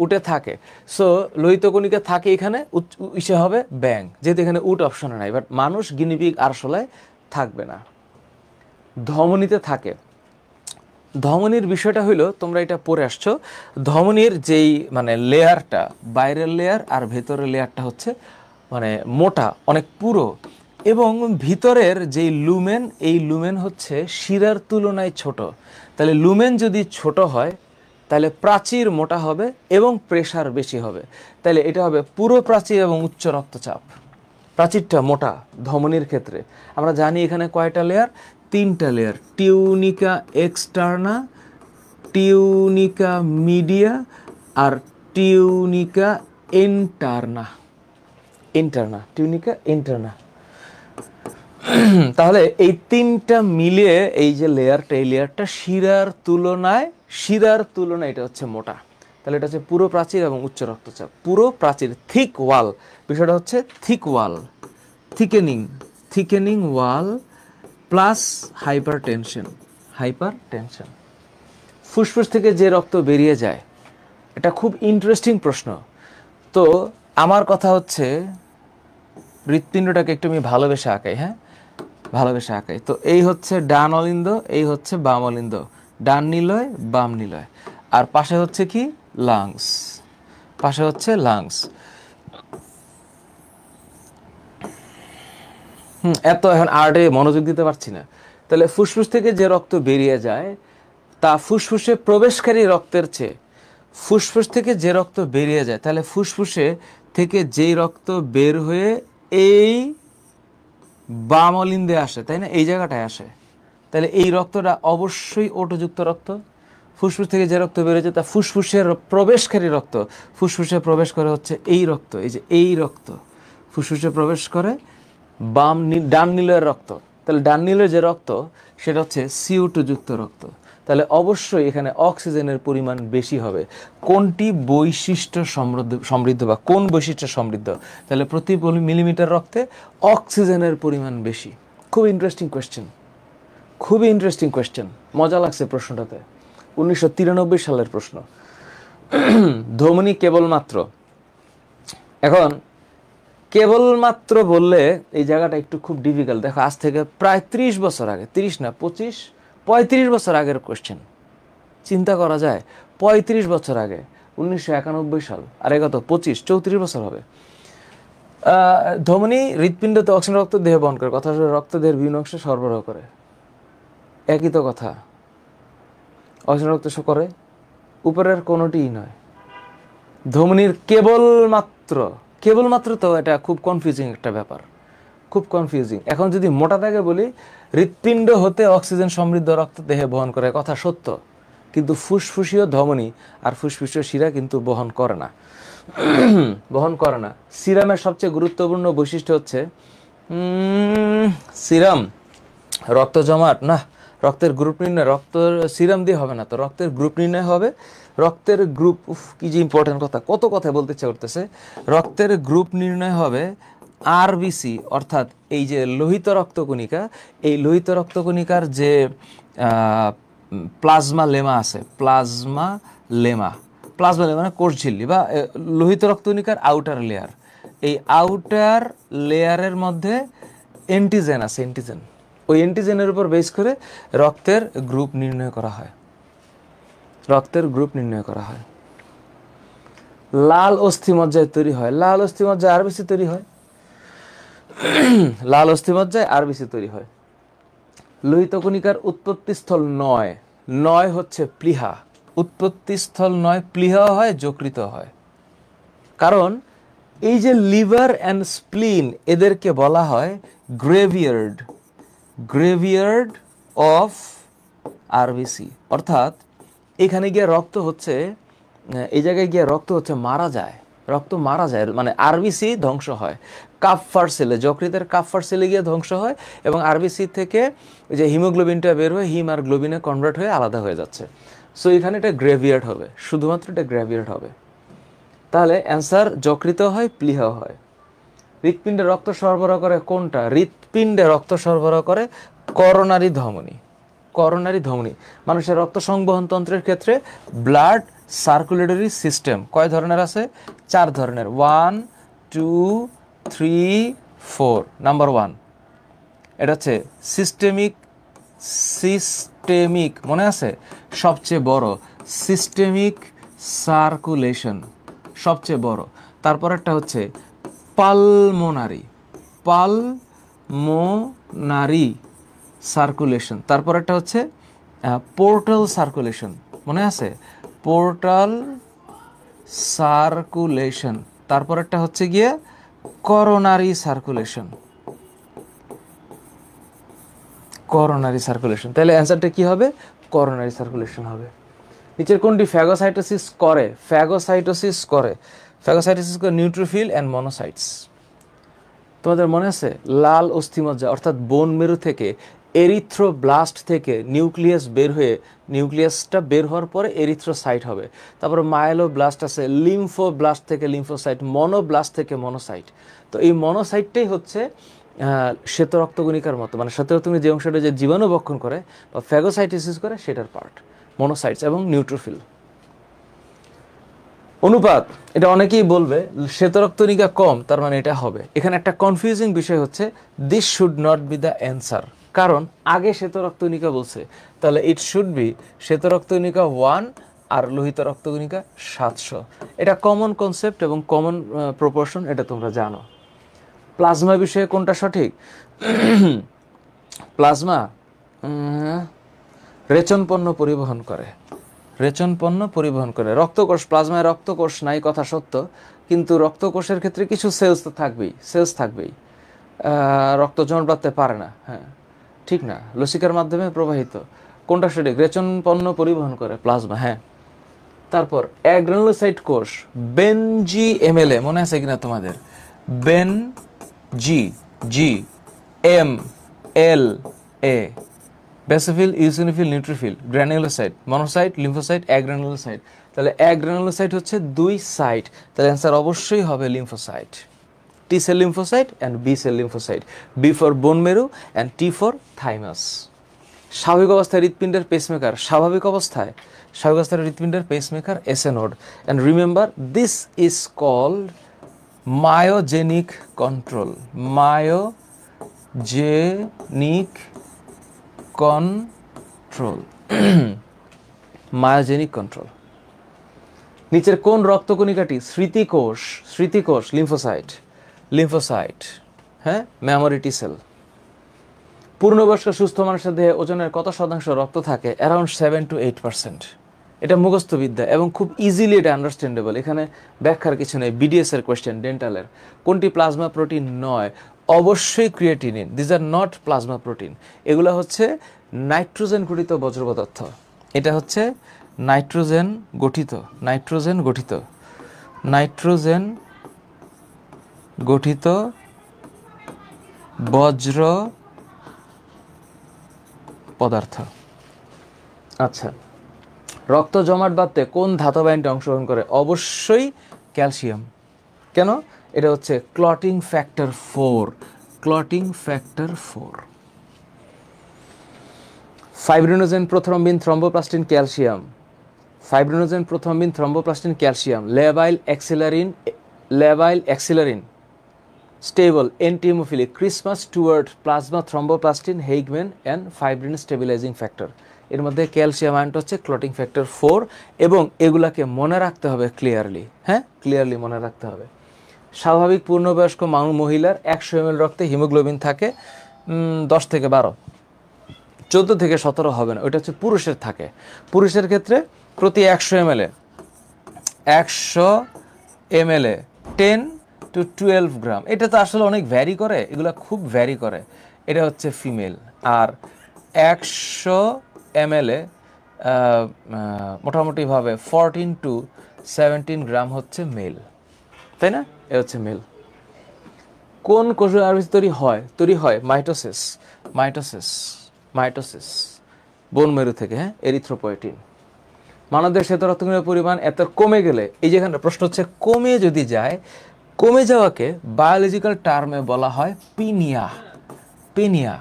উটে থাকে। সো লোহিত কণিকা থাকে এখানে, ইসে হবে ব্যাং, যেহেতু এখানে উট অপশনে নাই। বাট মানুষ, গিনিপিগ, আরশোলায় থাকবে না। ধমনীতে থাকে। ধমনীর বিষয়টা হইলো, তোমরা এটা পড়ে আসছো, ধমনীর যেই মানে লেয়ারটা, বাইরের লেয়ার আর ভেতরের লেয়ারটা হচ্ছে মানে মোটা, অনেক পুরো, এবং ভিতরের যেই লুমেন, এই লুমেন হচ্ছে শিরার তুলনায় ছোট। তাহলে লুমেন যদি ছোট হয় তাহলে প্রাচীর মোটা হবে এবং প্রেশার বেশি হবে। তাহলে এটা হবে পুরো প্রাচীর এবং উচ্চ রক্তচাপ। প্রাচীরটা মোটা ধমনীর ক্ষেত্রে। আমরা জানি এখানে কয়টা লেয়ার? 3টা layer, tunica externa, tunica media আর টিউনিকা টিউনিকা ইন্টারনা। তাহলে এই 3টা মিলিয়ে এই যে লেয়ারটা, এই লেয়ারটা শিরার তুলনায় এটা হচ্ছে মোটা। তাহলে এটা হচ্ছে পুরো প্রাচীর এবং উচ্চ রক্তচাপ। পুরো প্রাচীর, থিক ওয়াল, বিষয়টা হচ্ছে থিক ওয়াল, থিকেনিং ওয়াল প্লাস হাইপারটেনশন। ফুসফুস থেকে যে রক্ত বেরিয়ে যায়, এটা খুব ইন্টারেস্টিং প্রশ্ন। তো আমার কথা হচ্ছে, হৃৎপিণ্ডটাকে একটু আমি ভালোবেসে আঁকাই, হ্যাঁ, ভালোবেসে আঁকাই। তো এই হচ্ছে ডান অলিন্দ, এই হচ্ছে বাম অলিন্দ, ডান নিলয় বাম নিলয়, আর পাশে হচ্ছে কি লাংস, এত এখন আর্টে মনোযোগ দিতে পারছি না। তাহলে ফুসফুস থেকে যে রক্ত বেরিয়ে যায় তা ফুসফুসে প্রবেশকারী রক্তের চেয়ে, ফুসফুস থেকে যে রক্ত বেরিয়ে যায়, তাহলে ফুসফুসে থেকে যেই রক্ত বের হয়ে এই বাম অলিন্দে আসে, তাই না, এই জায়গাটায় আসে, তাহলে এই রক্তটা অবশ্যই ওটোযুক্ত রক্ত। ফুসফুস থেকে যে রক্ত বের হয়েছে তা ফুসফুসের প্রবেশকারী রক্ত, ফুসফুসে প্রবেশ করে হচ্ছে এই রক্ত, এই যে এই রক্ত ফুসফুসে প্রবেশ করে ডান নিলয়ের রক্ত। তাহলে ডান নিলয়ের যে রক্ত সেটা হচ্ছে CO2 যুক্ত রক্ত। তাহলে অবশ্যই এখানে অক্সিজেনের পরিমাণ বেশি হবে। কোনটি বৈশিষ্ট্য সমৃদ্ধ বা কোন বৈশিষ্ট্য সমৃদ্ধ? তাহলে প্রতি মিলিমিটার রক্তে অক্সিজেনের পরিমাণ বেশি। খুব ইন্টারেস্টিং কোয়েশ্চেন, মজা লাগছে প্রশ্নটাতে। 1993 সালের প্রশ্ন। ধমনী কেবলমাত্র, এখন কেবলমাত্র বললে এই জায়গাটা একটু খুব ডিফিকাল্ট। দেখো, আজ থেকে প্রায় 30 বছর আগে, 30 না 25, 35 বছর আগের কোয়েশ্চেন। চিন্তা করা যায়, 35 বছর আগে, 1991 সাল, আর কত 25, 34 বছর হবে। ধমনী হৃৎপিণ্ডতে অক্সিজেন রক্ত দেহ বহন করে, কথা হচ্ছে রক্ত দেহের বিভিন্ন অংশে সরবরাহ করে, একই তো কথা। অক্সিজেন রক্ত করে, উপরের কোনোটিই নয়। ধমনীর কেবলমাত্র তো এটা খুব কনফিউজিং একটা ব্যাপার, খুব কনফিউজিং। এখন যদি মোটা দাগে বলি, হৃৎপিণ্ড হতে অক্সিজেন সমৃদ্ধ রক্ত দেহে বহন করে, কথা সত্য, কিন্তু ফুসফুসীয় ধমনী আর ফুসফুসীয় শিরা কিন্তু বহন করে না। সিরামের সবচেয়ে গুরুত্বপূর্ণ বৈশিষ্ট্য হচ্ছে সিরাম, রক্ত জমাট না, রক্তের গ্রুপ নির্ণয়, সিরাম দিয়ে হবে না, তো রক্তের গ্রুপ নির্ণয় হবে। রক্তের গ্রুপ, কি যে ইম্পর্টেন্ট কথা, কত কথা বলতে ইচ্ছা করতেছে। রক্তের গ্রুপ নির্ণয় হবে RBC, অর্থাৎ এই যে লোহিত রক্তকণিকা, এই লোহিত রক্তকণিকার যে প্লাজমা লেমা আছে, প্লাজমা লেমা মানে কোষ ঝিল্লি বা লোহিত রক্তকণিকার আউটার লেয়ার, এই আউটার লেয়ারের মধ্যে অ্যান্টিজেন আছে, ওই অ্যান্টিজেনের উপর বেস করে রক্তের গ্রুপ নির্ণয় করা হয়। লাল অস্থিমজ্জায় তৈরি হয়, লাল অস্থিমজ্জায় আরবিসি তৈরি হয়। লোহিত কণিকার উৎপত্তিস্থল 9 হচ্ছে প্লীহা। উৎপত্তিস্থল 9 প্লীহা হয়, যকৃত হয়। কারণ এই যে লিভার অ্যান্ড স্প্লিন, এদেরকে বলা হয় গ্রেভিয়ার্ড অফ RBC, অর্থাৎ এখানে গিয়ে রক্ত হচ্ছে, এই জায়গায় গিয়ে রক্ত হচ্ছে মারা যায়, রক্ত মারা যায়, মানে আরবিসি ধ্বংস হয় কাফফার সেলে, যকৃতের কাফফার সেলে গিয়ে ধ্বংস হয়, এবং আরবিসি থেকে ওই যে হিমোগ্লোবিনটা বের হয়ে হিম আর গ্লোবিনে কনভার্ট হয়ে আলাদা হয়ে যাচ্ছে। সো এখানে এটা গ্রেভিয়ার্ড হবে, শুধুমাত্র এটা গ্রেভিয়ার্ড হবে। তাহলে অ্যান্সার যকৃত হয়, প্লীহা হয়। হৃৎপিণ্ডে রক্ত সরবরাহ করে কোনটা? হৃৎপিণ্ডে রক্ত সরবরাহ করে করোনারি ধমনী। করোনারি ধমনী মানুষের রক্ত সংবহন তন্ত্রের ক্ষেত্রে ব্লাড সার্কুলেটরি সিস্টেম কয় ধরনের আছে? 4 ধরনের। 1 2 3 4। নাম্বার 1 এটা হচ্ছে সিস্টেমিক, সিস্টেমিক মনে আছে, সবচেয়ে বড় সিস্টেমিক সার্কুলেশন, সবচেয়ে বড়। তারপর একটা হচ্ছে পালমোনারি, পালমোনারি সার্কুলেশন। তারপর একটা হচ্ছে পোর্টাল সার্কুলেশন, মনে আছে, পোর্টাল সার্কুলেশন। তারপর একটা হচ্ছে গিয়ে করোনারি সার্কুলেশন, করোনারি সার্কুলেশন। তাহলে অ্যান্সারটা কি হবে? করোনারি সার্কুলেশন হবে। নিচের কোনটি ফ্যাগোসাইটোসিস করে? ফ্যাগোসাইটোসিস করে, ফ্যাগোসাইটোসিস করে নিউট্রোফিল অ্যান্ড মনোসাইটস। তোমাদের মনে আছে লাল অস্থিমজ্জা অর্থাৎ বোন মেরু থেকে এরিথ্রোব্লাস্ট থেকে নিউক্লিয়াস বের হয়ে, নিউক্লিয়াসটা বের হওয়ার পরে এরিথ্রোসাইট হবে। তারপরে মাইলোব্লাস্ট আছে, লিম্ফোব্লাস্ট থেকে লিম্ফোসাইট, মনোব্লাস্ট থেকে মনোসাইট। তো এই মনোসাইটটাই হচ্ছে শ্বেত রক্তকণিকার মতো, মানে শ্বেত রক্তকণিকা যে অংশটা যে জীবাণু বক্ষণ করে বা ফ্যাগোসাইটোসিস করে সেটার পার্ট মনোসাইটস এবং নিউট্রোফিল। অনুপাত, এটা অনেকেই বলবে শ্বেতরক্তকণিকা কম তার মানে এটা হবে। এখানে একটা কনফিউজিং বিষয় হচ্ছে this should not B the answer, কারণ আগে শ্বেতরক্তকণিকা বলছে, তাহলে ইট শুড বি শ্বেতরক্তকণিকা 1 আর লোহিত রক্তকণিকা 700। এটা কমন কনসেপ্ট এবং কমন প্রপোর্শন, এটা তোমরা জানো। প্লাজমা বিষয়ে কোনটা সঠিক? প্লাজমা রেচন পণ্য পরিবহন করে, রেচন পণ্য পরিবহন করে। রক্তকোষ, প্লাজমায় রক্তকোষ নাই কথা সত্য, কিন্তু রক্তকোষের ক্ষেত্রে কিছু সেলস তো থাকবেই, সেলস থাকবেই, রক্ত জমাট বাঁধতে পারে না। হ্যাঁ ঠিক না, লসিকার মাধ্যমে প্রবাহিত। কোনটা সঠিক? রেচন পণ্য পরিবহন করে প্লাজমা। হ্যাঁ। তারপর অ্যাগ্রানুলোসাইট কোষ বেনজি এমএলএ, মনে আছে কিনা তোমাদের? বেনজি, G M L A, basophil, eosinophil, neutrophil, granulocyte, monocyte, lymphocyte, agranulocyte. তাহলে অ্যাগ্রানুলোসাইট হচ্ছে 2 সাইট, তাহলে অ্যান্সার অবশ্যই হবে lymphocyte. T cell lymphocyte and B cell lymphocyte, B for bone marrow and T for thymus. স্বাভাবিক অবস্থায় হৃৎপিণ্ডের পেসমেকার, স্বাভাবিক অবস্থায়, স্বাভাবিক অবস্থায় হৃৎপিণ্ডের pacemaker SA node. And remember this is called myogenic control, myogenic control, myogenic control. নিচের কোন রক্তকণিকাটি স্মৃতিকোষ? স্মৃতিকোষ লিম্ফোসাইট, লিম্ফোসাইট। হ্যাঁ, মেমোরি টি সেল। পূর্ণবয়স্ক সুস্থ মানুষের দেহে ওজনের কত শতাংশ রক্ত থাকে? Around 7 to 8%। এটা মুখস্থ বিদ্যা এবং খুব ইজিলি এটা আন্ডারস্ট্যান্ডেবল, এখানে ব্যাখ্যার কিছু নেই। বিডিএস এর কোয়েশ্চেন, ডেন্টালের। কোনটি প্লাজমা প্রোটিন নয়? অবশ্যই creatinine. These are not plasma protein. এগুলো হচ্ছে নাইট্রোজেন গঠিত বজ্র পদার্থ। এটা হচ্ছে নাইট্রোজেন গঠিত, নাইট্রোজেন গঠিত, নাইট্রোজেন গঠিত বজ্র পদার্থ। আচ্ছা, রক্ত জমাট বাঁধতে কোন ধাতব আয়নটি অংশগ্রহণ করে? অবশ্যই ক্যালসিয়াম। কেন? এটা হচ্ছে clotting factor 4, clotting factor 4। Fibrinogen, prothrombin, thromboplastin, calcium. Fibrinogen, prothrombin, thromboplastin, calcium. Labile accelerin, labile accelerin stable, antihaemophilic, Christmas Stuart, plasma thromboplastin, Hageman and fibrin stabilising factor. এর মধ্যে ক্যালসিয়াম আয়নটা হচ্ছে ক্লটিং ফ্যাক্টর 4, এবং এগুলাকে মনে রাখতে হবে ক্লিয়ারলি। হ্যাঁ, clearly মনে রাখতে হবে। স্বাভাবিক পূর্ণবয়স্ক মহিলার 100 ml রক্তে হিমোগ্লোবিন থাকে 10 থেকে 12, 14 থেকে 17 হবে না, ওইটা হচ্ছে পুরুষের থাকে। পুরুষের ক্ষেত্রে প্রতি 100 ml এ 10 to 12 গ্রাম। এটা তো আসলে অনেক ভ্যারি করে, এগুলো খুব ভ্যারি করে। এটা হচ্ছে ফিমেল। আর 100 ml এ মোটামুটিভাবে 14 to 17 গ্রাম হচ্ছে মেল, তাই না? এ হচ্ছে মেল। কোন কোষের আরবিসি তৈরি হয় মাইটোসিস, মাইটোসিস, মাইটোসিস, বোন মেরু থেকে, হ্যাঁ, এরিথ্রোপয়েটিন। মানবদেহের শ্বেত রক্তকণিকার পরিমাণ এত কমে গেলে, এই যেখানে প্রশ্ন হচ্ছে কমে যদি যায়, কমে যাওয়াকে বায়োলজিক্যাল টার্মে বলা হয় পিনিয়া, পেনিয়া।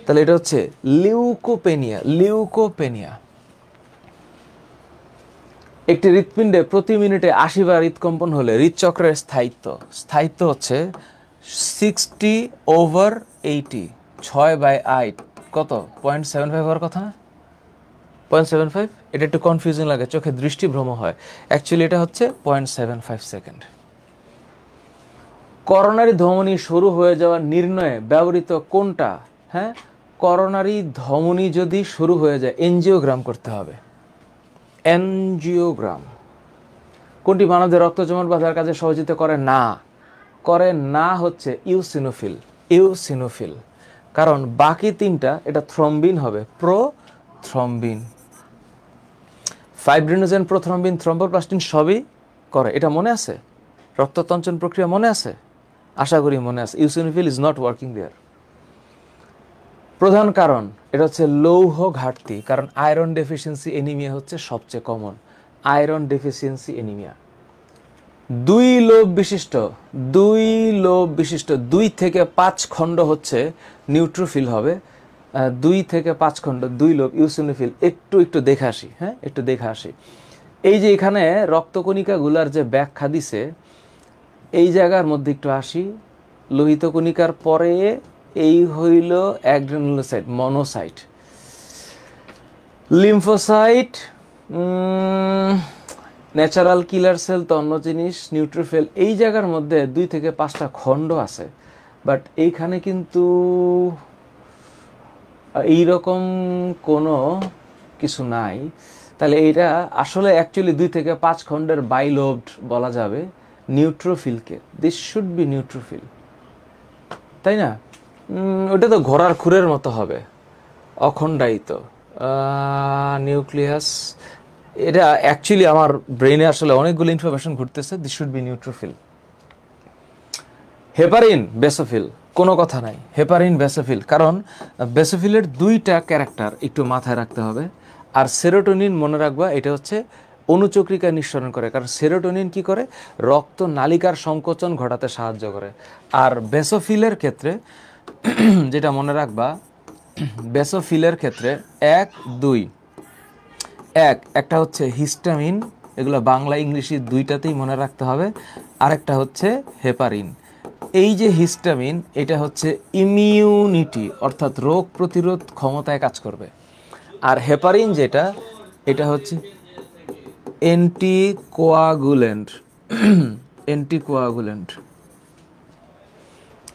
তাহলে এটা হচ্ছে লিউকোপেনিয়া, লিউকোপেনিয়া। একটি হৃৎপিণ্ডে প্রতি মিনিটে 80 বার হৃৎকম্পন হলে হৃৎচক্রের স্থায়িত্ব হচ্ছে 60/80, 6/8, কত 0.75 হওয়ার কথা না? 0.75। এটা একটু কনফিউজিং লাগে, চোখে দৃষ্টিভ্রম হয়। অ্যাকচুয়ালি এটা হচ্ছে 0.75 সেকেন্ড। করোনারি ধমনী শুরু হয়ে যাওয়ার নির্ণয়ে ব্যবহৃত কোনটা? হ্যাঁ, করোনারি ধমনী যদি শুরু হয়ে যায় এনজিওগ্রাম করতে হবে, এনজিওগ্রাম। কোনটি মানবদের রক্ত জমাট বাঁধার কাজে সহযোগিতা করে না হচ্ছে ইউসিনোফিল, ইউসিনোফিল। কারণ বাকি তিনটা, এটা থ্রম্বিন হবে, প্রোথ্রম্বিন, ফাইব্রিনোজেন, প্রোথ্রম্বিন, থ্রম্বোপ্লাস্টিন সবই করে। এটা মনে আছে? রক্ততঞ্চন প্রক্রিয়া মনে আছে? আশা করি মনে আছে। Eosinophil is not working there. প্রধান কারণ এটা হচ্ছে লৌহ ঘাটতি, কারণ আয়রন ডেফিসিয়েন্সি এনিমিয়া হচ্ছে সবচেয়ে কমন, আয়রন ডেফিসিয়েন্সি এনিমিয়া। দুই লোব বিশিষ্ট 2 থেকে 5 খণ্ড হচ্ছে নিউট্রোফিল হবে, 2 থেকে 5 খণ্ড, 2 লোব ইউসিনোফিল। একটু দেখে আসি, হ্যাঁ, একটু দেখে আসি। এই যে এখানে রক্তকণিকাগুলার যে ব্যাখ্যা দিছে, এই জায়গার মধ্যে একটু আসি। লোহিত কণিকার পরে এই হইল অ্যাগ্রানুলোসাইট, মনোসাইট, লিম্ফোসাইট, ন্যাচারাল কিলার সেল তো অন্য জিনিস, নিউট্রোফিল। এই জায়গার মধ্যে 2 থেকে 5টা খণ্ড আছে, বাট এইখানে কিন্তু এইরকম কোনো কিছু নাই। তাহলে এইটা আসলে অ্যাকচুয়ালি 2 থেকে 5 খণ্ডের বাইলোবড বলা যাবে নিউট্রোফিলকে। দিস শুড বি নিউট্রোফিল, তাই না? ওটা তো ঘোড়ার খুরের মতো হবে, অখণ্ডায়িত নিউক্লিয়াস। এটা অ্যাকচুয়ালি আমার ব্রেনে আসলে অনেকগুলো ইনফরমেশন ঘুরতেছে। This should B neutrophil. Heparin, basophil, কোনো কথা নাই। হেপারিন, বেসোফিল, কারণ বেসোফিলের 2টা ক্যারেক্টার একটু মাথায় রাখতে হবে। আর সেরোটোনিন মনে রাখবা, এটা হচ্ছে অনুচক্রিকা নিঃসরণ করে। কারণ সেরোটোনিন কি করে? রক্ত নালিকার সংকোচন ঘটাতে সাহায্য করে। আর বেসোফিলের ক্ষেত্রে যেটা মনে রাখবা, বেসোফিলের ক্ষেত্রে 1, 2, একটা হচ্ছে হিস্টামিন, এগুলো বাংলা ইংলিশে 2টাতেই মনে রাখতে হবে। আরেকটা হচ্ছে হেপারিন। এই যে হিস্টামিন, এটা হচ্ছে ইমিউনিটি, অর্থাৎ রোগ প্রতিরোধ ক্ষমতায় কাজ করবে। আর হেপারিন যেটা, এটা হচ্ছে অ্যান্টিকোয়াগুলেন্ট, অ্যান্টিকোয়াগুলেন্ট,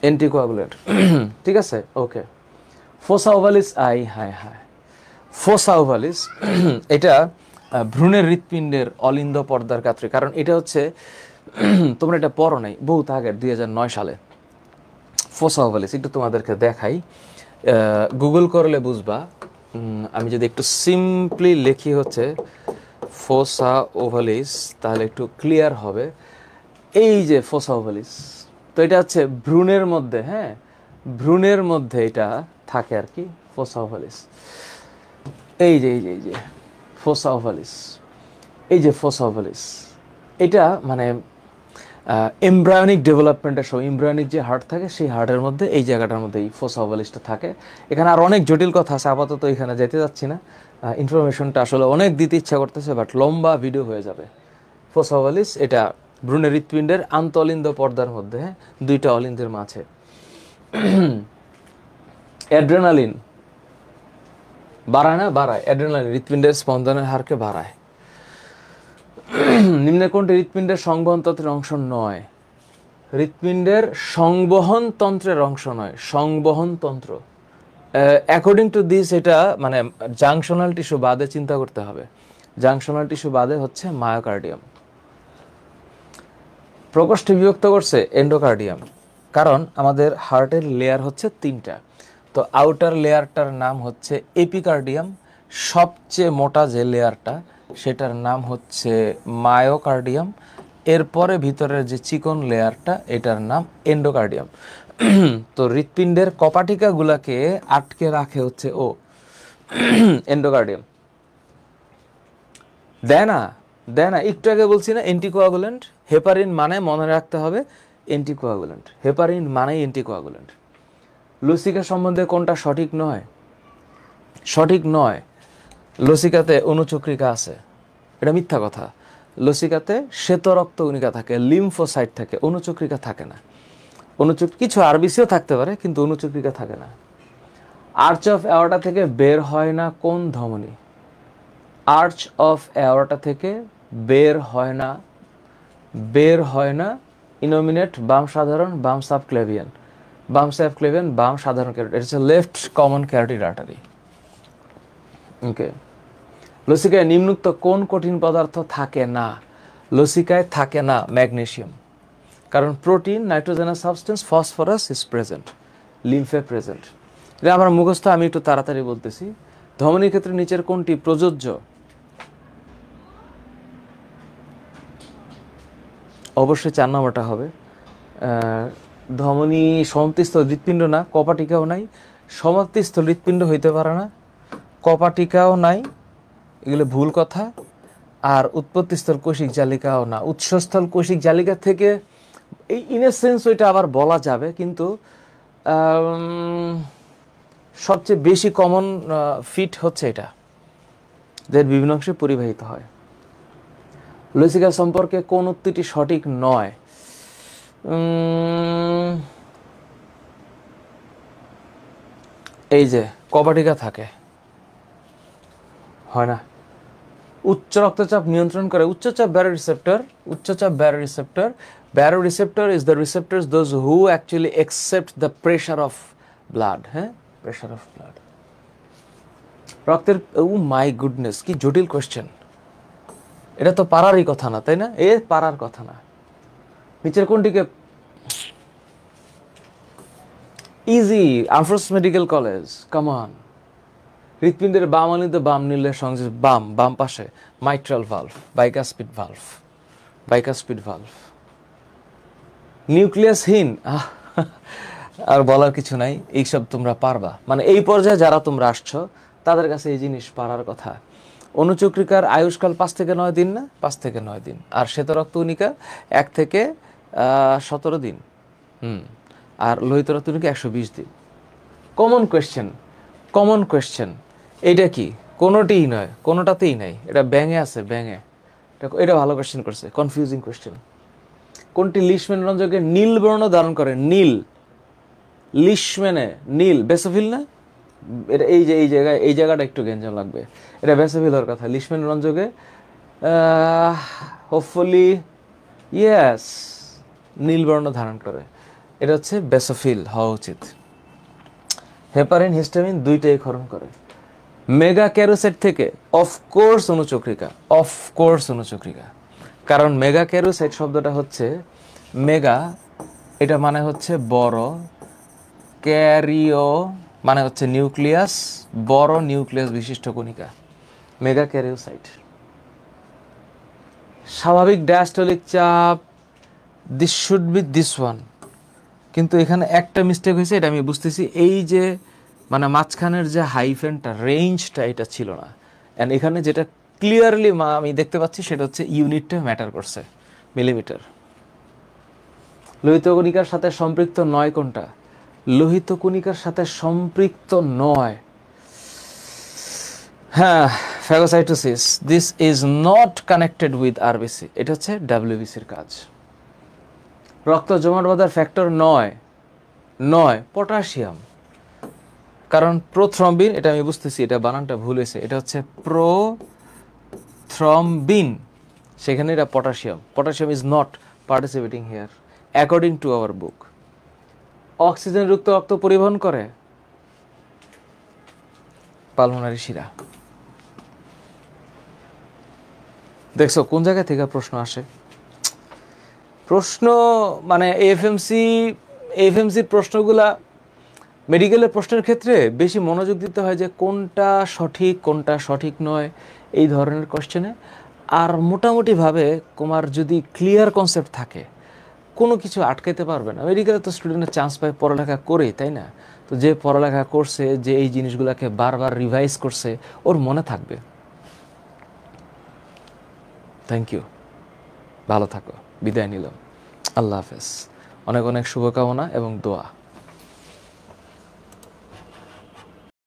অ্যান্টিকোয়াগুলেন্ট। ঠিক আছে, ওকে। ফোসা ওভালিস, হায় ফোসা ওভালিস, এটা ভ্রূণের হৃৎপিণ্ডের অলিন্দ পর্দার গাত্রে। কারণ এটা হচ্ছে, তোমরা এটা পড়ো নাই, বহুত আগের 2009 সালে। ফোসা ওভালিস একটু তোমাদেরকে দেখাই, গুগল করলে বুঝবা। আমি যদি একটু সিম্পলি লিখি হচ্ছে ফোসা ওভালিস, তাহলে একটু ক্লিয়ার হবে। এই যে ফোসা ওভালিস, তো এটা হচ্ছে ভ্রূণের মধ্যে, হ্যাঁ, ভ্রূণের মধ্যে এটা থাকে আর কি, ফোসা ওভালিস। এই যে ফোসা ওভালিস, এই যে ফোসা ওভালিস, এটা মানে এমব্রায়োনিক ডেভেলপমেন্টের সময়, এমব্রায়োনিক যে হার্ট থাকে, সেই হার্টের মধ্যে এই জায়গাটার মধ্যে এই ফোসা ওভালিসটা থাকে। এখানে আর অনেক জটিল কথা আছে, আপাতত এখানে যেতে যাচ্ছি না। ইনফরমেশনটা আসলে অনেক দিতে ইচ্ছা করতেছে, বাট লম্বা ভিডিও হয়ে যাবে। ফোসা ওভালিস এটা ভ্রূণের হৃৎপিণ্ডের আন্তঃঅলিন্দ পর্দার মধ্যে, 2টা অলিন্দের মাঝে। অ্যাড্রেনালিন বাড়ায় না? বাড়ায়। অ্যাড্রেনালিন হৃৎপিণ্ডের স্পন্দনের হারকে বাড়ায়। নিম্নে কোনটি হৃৎপিণ্ডের সংবহন তন্ত্রের অংশ নয়? হৃৎপিণ্ডের সংবহন তন্ত্রের অংশ নয়, সংবহন তন্ত্র। অ্যাকর্ডিং টু দিস, এটা মানে জাংশনাল টিস্যু বাদে চিন্তা করতে হবে। জাংশনাল টিস্যু বাদে হচ্ছে মায়োকার্ডিয়াম। প্রকোষ্ঠে বিভক্ত করছে এন্ডোকার্ডিয়াম, কারণ আমাদের হার্টের লেয়ার হচ্ছে 3টা। তো আউটার লেয়ারটার নাম হচ্ছে এপিকার্ডিয়াম, সবচেয়ে মোটা যে লেয়ারটা সেটার নাম হচ্ছে মায়োকার্ডিয়াম, এরপরে ভিতরের যে চিকন লেয়ারটা এটার নাম এন্ডোকার্ডিয়াম। তো হৃৎপিণ্ডের কপাটিকাগুলাকে আটকে রাখে হচ্ছে এন্ডোকার্ডিয়াম। দেয় না, একটু আগে বলছি না অ্যান্টিকোয়াগুলেন্ট। হেপারিন মানে মনে রাখতে হবে অ্যান্টিকোয়াগুলেন্ট, হেপারিন মানেই অ্যান্টিকোয়াগুলেন্ট। লসিকা সম্বন্ধে কোনটা সঠিক নয়? সঠিক নয়, লসিকাতে অনুচক্রিকা আছে, এটা মিথ্যা কথা। লসিকাতে শ্বেত রক্ত কণিকা থাকে, লিম্ফোসাইট থাকে, অনুচক্রিকা থাকে না। কিছু আরবিসিও থাকতে পারে কিন্তু অনুচক্রিকা থাকে না। আর্চ অফ অ্যাওর্টা থেকে বের হয় না কোন ধমনী? আর্চ অফ অ্যাওর্টা থেকে বের হয় না ইনোমিনেট, বাম সাধারণ, বাম সাবক্লেভিয়ান, বাম সাধারণ ক্যারোটিড। এটা হচ্ছে লেফট কমন ক্যারোটিড আর্টারি। ওকে, লসিকায় নিম্নোক্ত কোন কঠিন পদার্থ থাকে না? লসিকায় থাকে না ম্যাগনেসিয়াম, কারণ protein, nitrogenous substance, phosphorus is present, লিম্ফে প্রেজেন্ট। এটা আমার মুখস্থ, আমি একটু তাড়াতাড়ি বলতেছি। ধমনীর ক্ষেত্রে নিচের কোনটি প্রযোজ্য? অবশ্যই 4 নম্বরটা হবে। ধমনী সমাপ্তিস্থ হৃৎপিণ্ড না, কপাটিকাও নাই। সমাপ্তিস্থ হৃৎপিণ্ড হইতে পারে না, কপাটিকাও নাই, এগুলো ভুল কথা। আর উৎপত্তিস্থল কোষিক জালিকাও না। উৎসস্থল কোষিক জালিকা থেকে এই ইনএসেন্স ওইটা আবার বলা যাবে, কিন্তু সবচেয়ে বেশি কমন ফিট হচ্ছে এটা, যে বিভিন্ন অংশে পরিবাহিত হয়। লসিকা সম্পর্কে কোন উক্তিটি সঠিক নয়? এই যে কপাটিকা থাকে, হয় না। উচ্চ রক্তচাপ নিয়ন্ত্রণ করে উচ্চচাপ baroreceptor. Baroreceptor is the receptors those who actually accept the pressure of blood. হ্যাঁ, প্রেশার অফ ব্লাড। রক্তের, ও মাই গুডনেস, কি জটিল কোয়েশ্চেন। এটা তো পারারই কথা না, তাই না? পারার কথা না। নিচের কোনটিকে ইজি? আরফোর্স মেডিকেল কলেজ, কামান। হৃৎপিণ্ডের বাম অনিতে বাম নীলের সংযোগ, বাম পাশে মাইট্রাল ভালভ, বাইকাসপিড ভালভ। নিউক্লিয়াসহীন, আর বলার কিছু নাই, এইসব তোমরা পারবা। মানে এই পর্যায়ে যারা তোমরা আসছো তাদের কাছে এই জিনিস পারার কথা। অনুচক্রিকার আয়ুষ্কাল 5 থেকে 9 দিন না? 5 থেকে 9 দিন। আর শ্বেত রক্তকণিকা 1 থেকে 17 দিন। আর লোহিত রক্তকণিকা 120 দিন। Common question. এইটা কি? কোনোটিই নয়, কোনোটাতেই নাই। এটা ব্যাঙে আছে, ব্যাঙে। এটা ভালো কোয়েশ্চেন করছে, কনফিউজিং কোয়েশ্চেন। কোনটি লিশম্যান রঞ্জকের নীল বর্ণ ধারণ করে? নীল, লিশম্যানে নীল, বেসোফিল না? এটা এই জায়গাটা একটু গেঞ্জাম লাগবে। এটা বেসোফিল হওয়ার কথা। লিশম্যান রঞ্জকে হোপফুলি ইয়েস নীল বর্ণ ধারণ করে, এটা হচ্ছে বেসোফিল হওয়া উচিত। হেপারিন, হিস্টামিন দুইটাই ক্ষরণ করে। মেগা ক্যারোসাইট থেকে অফকোর্স অনুচক্রিকা, কারণ মেগা ক্যারোসাইট শব্দটা হচ্ছে মেগা, এটা মানে হচ্ছে বড়, ক্যারিও মানে হচ্ছে নিউক্লিয়াস, বড় নিউক্লিয়াস বিশিষ্ট কণিকা, মেগা ক্যারিওসাইট। স্বাভাবিক ডায়াস্টলিক চাপ, this should B this one, কিন্তু এখানে একটা মিস্টেক হয়েছে, এটা আমি বুঝতেছি। এই যে মানে মাঝখানের যে হাইফেনটা, রেঞ্জটা, এটা ছিল না। অ্যান্ড এখানে যেটা ক্লিয়ারলি আমি দেখতে পাচ্ছি সেটা হচ্ছে ইউনিটটা ম্যাটার করছে, মিলিমিটার। লোহিত কণিকার সাথে সম্পৃক্ত নয় কোনটা? লোহিত কণিকার সাথে সম্পৃক্ত নয়, হ্যাঁ, phagocytosis. This is not connected with RBC, এটা হচ্ছে ডাব্লিউবিসির কাজ। রক্ত জমাট বাঁধার ফ্যাক্টর 9 পটাশিয়াম, কারণ প্রোথ্রম্বিন, এটা আমি বুঝতেছি, এটা বানানটা ভুল হয়েছে, এটা হচ্ছে প্রোথ্রম্বিন, সেখানে এটা potassium is not participating here according to our book. অক্সিজেনযুক্ত রক্ত পরিবহন করে পালমোনারি শিরা। দেখছো কোন জায়গা থেকে প্রশ্ন আসে? প্রশ্ন মানে এফএমসির প্রশ্নগুলা মেডিকেলের প্রশ্নের ক্ষেত্রে বেশি মনোযোগ দিতে হয় যে কোনটা সঠিক নয়, এই ধরনের কোশ্চেনে। আর মোটামুটিভাবে তোমার যদি ক্লিয়ার কনসেপ্ট থাকে, কোনো কিছু আটকাইতে পারবে না। মেডিকেলে তো স্টুডেন্টের চান্স পায় পড়ালেখা করেই, তাই না? তো যে পড়ালেখা করছে, যে এই জিনিসগুলোকে বারবার রিভাইজ করছে, ওর মনে থাকবে। থ্যাংক ইউ, ভালো থাকো, বিদায় নিলাম, আল্লাহ হাফেজ। অনেক অনেক শুভকামনা এবং দোয়া।